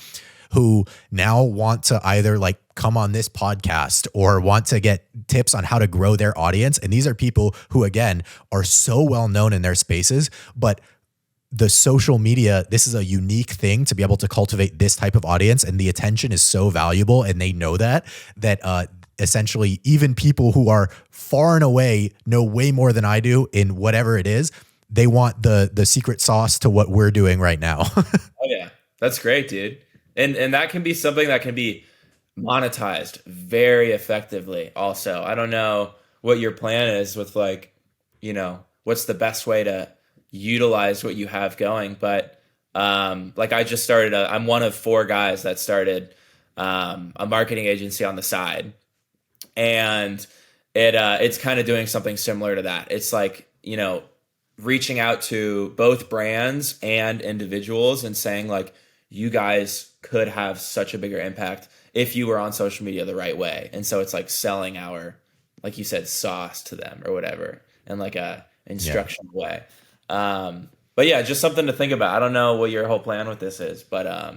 who now want to either like come on this podcast or want to get tips on how to grow their audience. And these are people who, again, are so well known in their spaces, but the social media, this is a unique thing to be able to cultivate this type of audience, and the attention is so valuable, and they know that essentially even people who are far and away know way more than I do in whatever it is, they want the secret sauce to what we're doing right now. Oh yeah, that's great, dude. And that can be something that can be monetized very effectively also. I don't know what your plan is with like, what's the best way to utilize what you have going, but like I just started I'm one of 4 guys that started a marketing agency on the side, and it's kind of doing something similar to that. It's like, reaching out to both brands and individuals and saying like, you guys could have such a bigger impact if you were on social media the right way. And so it's like selling our, like you said, sauce to them or whatever, in like a instructional way. But yeah, just something to think about. I don't know what your whole plan with this is, but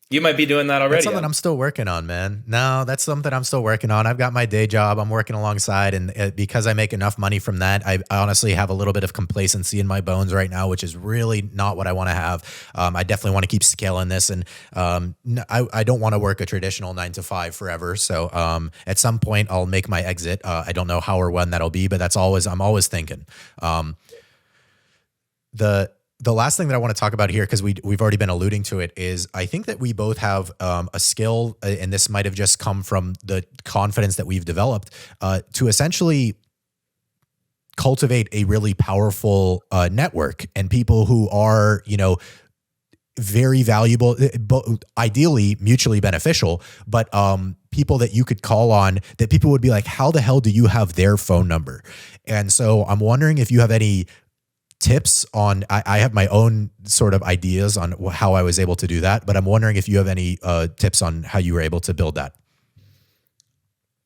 you might be doing that already. That's something I'm still working on, man. No, that's something I'm still working on. I've got my day job I'm working alongside. And because I make enough money from that, I honestly have a little bit of complacency in my bones right now, which is really not what I want to have. I definitely want to keep scaling this. And I don't want to work a traditional 9 to 5 forever. So at some point I'll make my exit. I don't know how or when that'll be, but I'm always thinking. The last thing that I want to talk about here, because we've already been alluding to it, is I think that we both have a skill, and this might have just come from the confidence that we've developed, to essentially cultivate a really powerful network and people who are, very valuable, ideally mutually beneficial, but people that you could call on that people would be like, how the hell do you have their phone number? And so I'm wondering if you have any tips on, I have my own sort of ideas on how I was able to do that, but I'm wondering if you have any tips on how you were able to build that.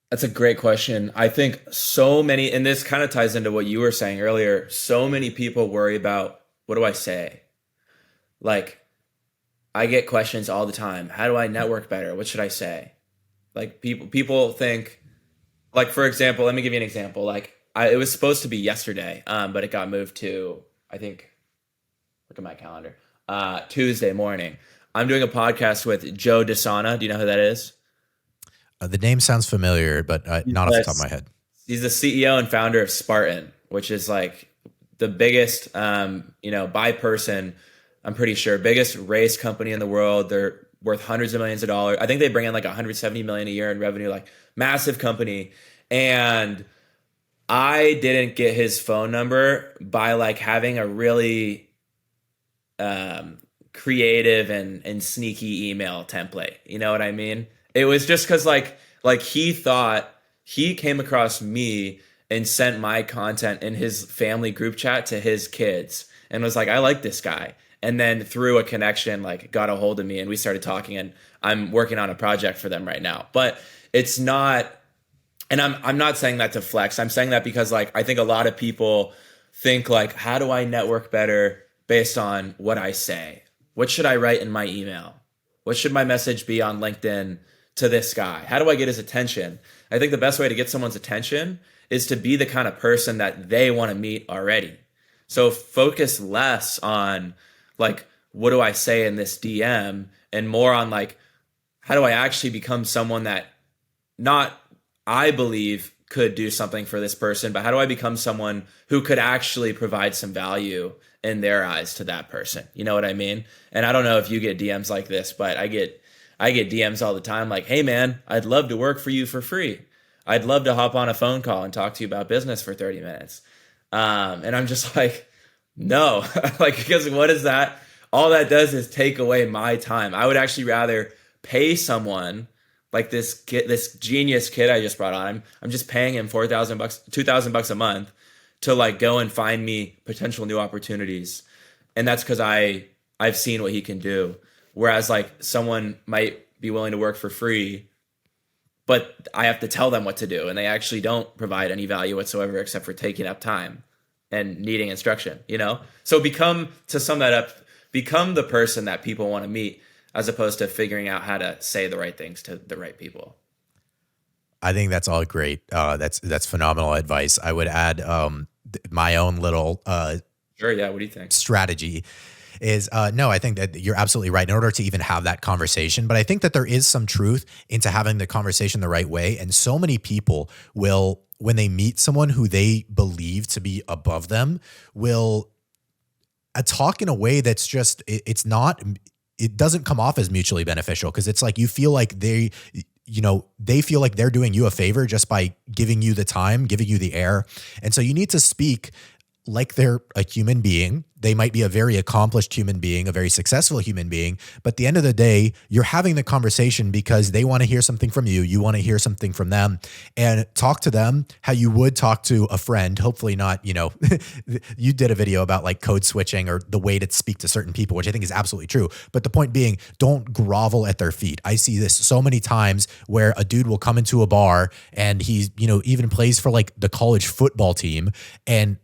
That's a great question. I think so many, and this kind of ties into what you were saying earlier, so many people worry about, what do I say? Like, I get questions all the time. How do I network better? What should I say? Like people think, like, for example, let me give you an example. Like, it was supposed to be yesterday, but it got moved to, I think, look at my calendar, Tuesday morning. I'm doing a podcast with Joe DeSana. Do you know who that is? The name sounds familiar, but not off the top of my head. He's the CEO and founder of Spartan, which is like the biggest, by person, I'm pretty sure, biggest race company in the world. They're worth hundreds of millions of dollars. I think they bring in like 170 million a year in revenue, like massive company. And I didn't get his phone number by like having a really creative and sneaky email template. You know what I mean? It was just because like he thought, he came across me and sent my content in his family group chat to his kids and was like, I like this guy. And then through a connection, like got a hold of me and we started talking, and I'm working on a project for them right now. But it's not, and I'm not saying that to flex. I'm saying that because like I think a lot of people think like, how do I network better based on what I say? What should I write in my email? What should my message be on LinkedIn to this guy? How do I get his attention? I think the best way to get someone's attention is to be the kind of person that they want to meet already. So focus less on like, what do I say in this DM, and more on like, how do I actually become someone that not I believe could do something for this person, but how do I become someone who could actually provide some value in their eyes to that person? You know what I mean? And I don't know if you get DMs like this, but I get DMs all the time like, hey man, I'd love to work for you for free. I'd love to hop on a phone call and talk to you about business for 30 minutes. And I'm just like, no, like, because what is that? All that does is take away my time. I would actually rather pay someone like this genius kid I just brought on. I'm just paying him $4,000, $2,000 a month to like go and find me potential new opportunities. And that's because I've seen what he can do. Whereas like someone might be willing to work for free, but I have to tell them what to do, and they actually don't provide any value whatsoever except for taking up time and needing instruction, So to sum that up, become the person that people want to meet, as opposed to figuring out how to say the right things to the right people. I think that's all great. That's phenomenal advice. I would add my own little sure, yeah. What do you think? Strategy is no, I think that you're absolutely right in order to even have that conversation. But I think that there is some truth into having the conversation the right way. And so many people will, when they meet someone who they believe to be above them, will talk in a way that's just, it doesn't come off as mutually beneficial, because it's like you feel like they feel like they're doing you a favor just by giving you the time, giving you the air. And so you need to speak like they're a human being. They might be a very accomplished human being, a very successful human being, but at the end of the day, you're having the conversation because they want to hear something from you. You want to hear something from them, and talk to them how you would talk to a friend. Hopefully not, you did a video about like code switching or the way to speak to certain people, which I think is absolutely true. But the point being, don't grovel at their feet. I see this so many times where a dude will come into a bar and he's, even plays for like the college football team, and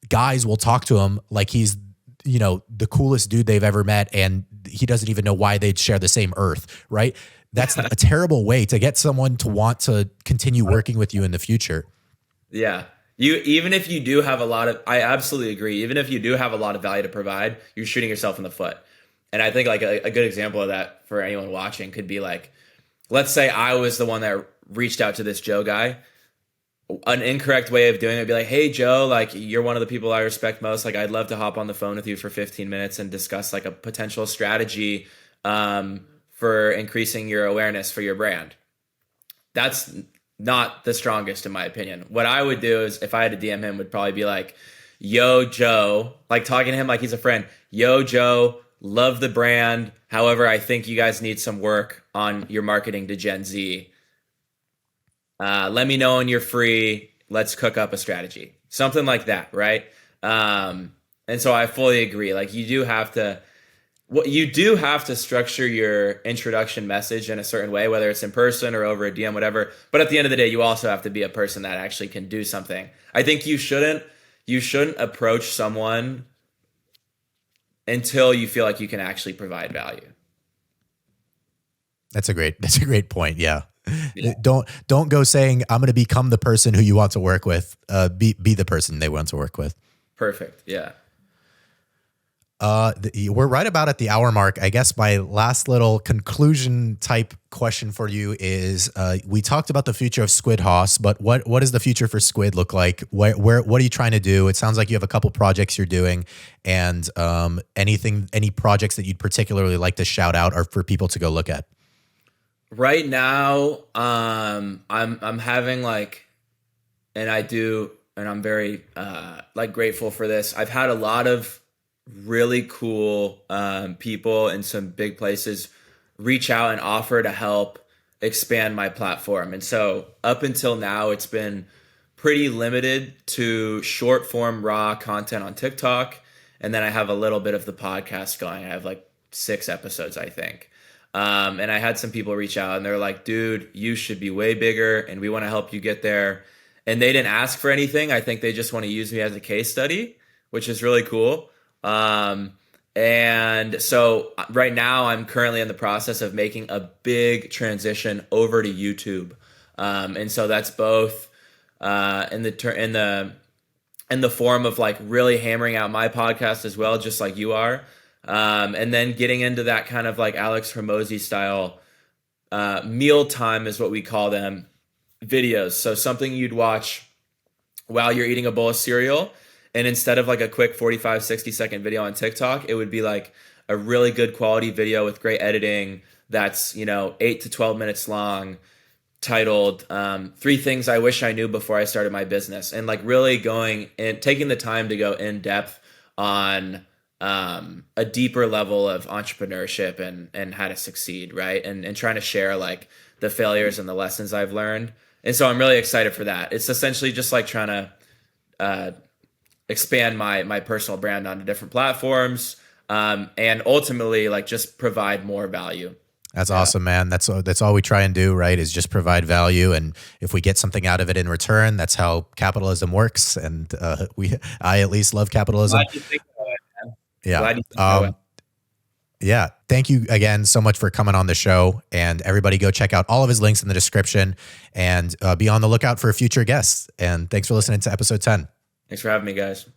guys will talk to him like he's, the coolest dude they've ever met, and he doesn't even know why they'd share the same earth, right? That's a terrible way to get someone to want to continue working with you in the future. Yeah. Even if you do have I absolutely agree. Even if you do have a lot of value to provide, you're shooting yourself in the foot. And I think like a good example of that for anyone watching could be like, let's say I was the one that reached out to this Joe guy. An incorrect way of doing it would be like, hey, Joe, like you're one of the people I respect most. Like I'd love to hop on the phone with you for 15 minutes and discuss like a potential strategy for increasing your awareness for your brand. That's not the strongest in my opinion. What I would do is if I had to DM him would probably be like, yo, Joe, like talking to him like he's a friend. Yo, Joe, love the brand. However, I think you guys need some work on your marketing to Gen Z. Let me know when you're free. Let's cook up a strategy. Something like that, right? And so I fully agree. Like you do have to structure your introduction message in a certain way, whether it's in person or over a DM, whatever. But at the end of the day, you also have to be a person that actually can do something. I think you shouldn't approach someone until you feel like you can actually provide value. That's a great point. Yeah. Don't go saying I'm going to become the person who you want to work with. Be the person they want to work with. Perfect. Yeah. We're right about at the hour mark. I guess my last little conclusion type question for you is, we talked about the future of SquidHaus, but what does the future for Squid look like? What are you trying to do? It sounds like you have a couple projects you're doing, and any projects that you'd particularly like to shout out or for people to go look at? Right now, I'm having like, and I'm very grateful for this. I've had a lot of really cool people in some big places reach out and offer to help expand my platform. And so up until now, it's been pretty limited to short form raw content on TikTok. And then I have a little bit of the podcast going. I have like 6 episodes, I think. And I had some people reach out and they're like, dude, you should be way bigger and we want to help you get there. And they didn't ask for anything. I think they just want to use me as a case study, which is really cool. And so right now I'm currently in the process of making a big transition over to YouTube. And so that's both in the form of like really hammering out my podcast as well, just like you are. And then getting into that kind of like Alex Hormozy style mealtime is what we call them, videos. So something you'd watch while you're eating a bowl of cereal. And instead of like a quick 45, 60-second video on TikTok, it would be like a really good quality video with great editing that's, 8 to 12 minutes long, titled 3 Things I Wish I Knew Before I Started My Business. And like really going and taking the time to go in depth on a deeper level of entrepreneurship and how to succeed, right? And trying to share like the failures and the lessons I've learned. And so I'm really excited for that. It's essentially just like trying to expand my personal brand onto different platforms, and ultimately like just provide more value. That's awesome, man. That's all we try and do, right? Is just provide value, and if we get something out of it in return, that's how capitalism works. And I at least love capitalism. Glad you think that way, man. Yeah. Glad you think that way. Yeah. Thank you again so much for coming on the show, and everybody go check out all of his links in the description, and be on the lookout for future guests. And thanks for listening to episode 10. Thanks for having me, guys.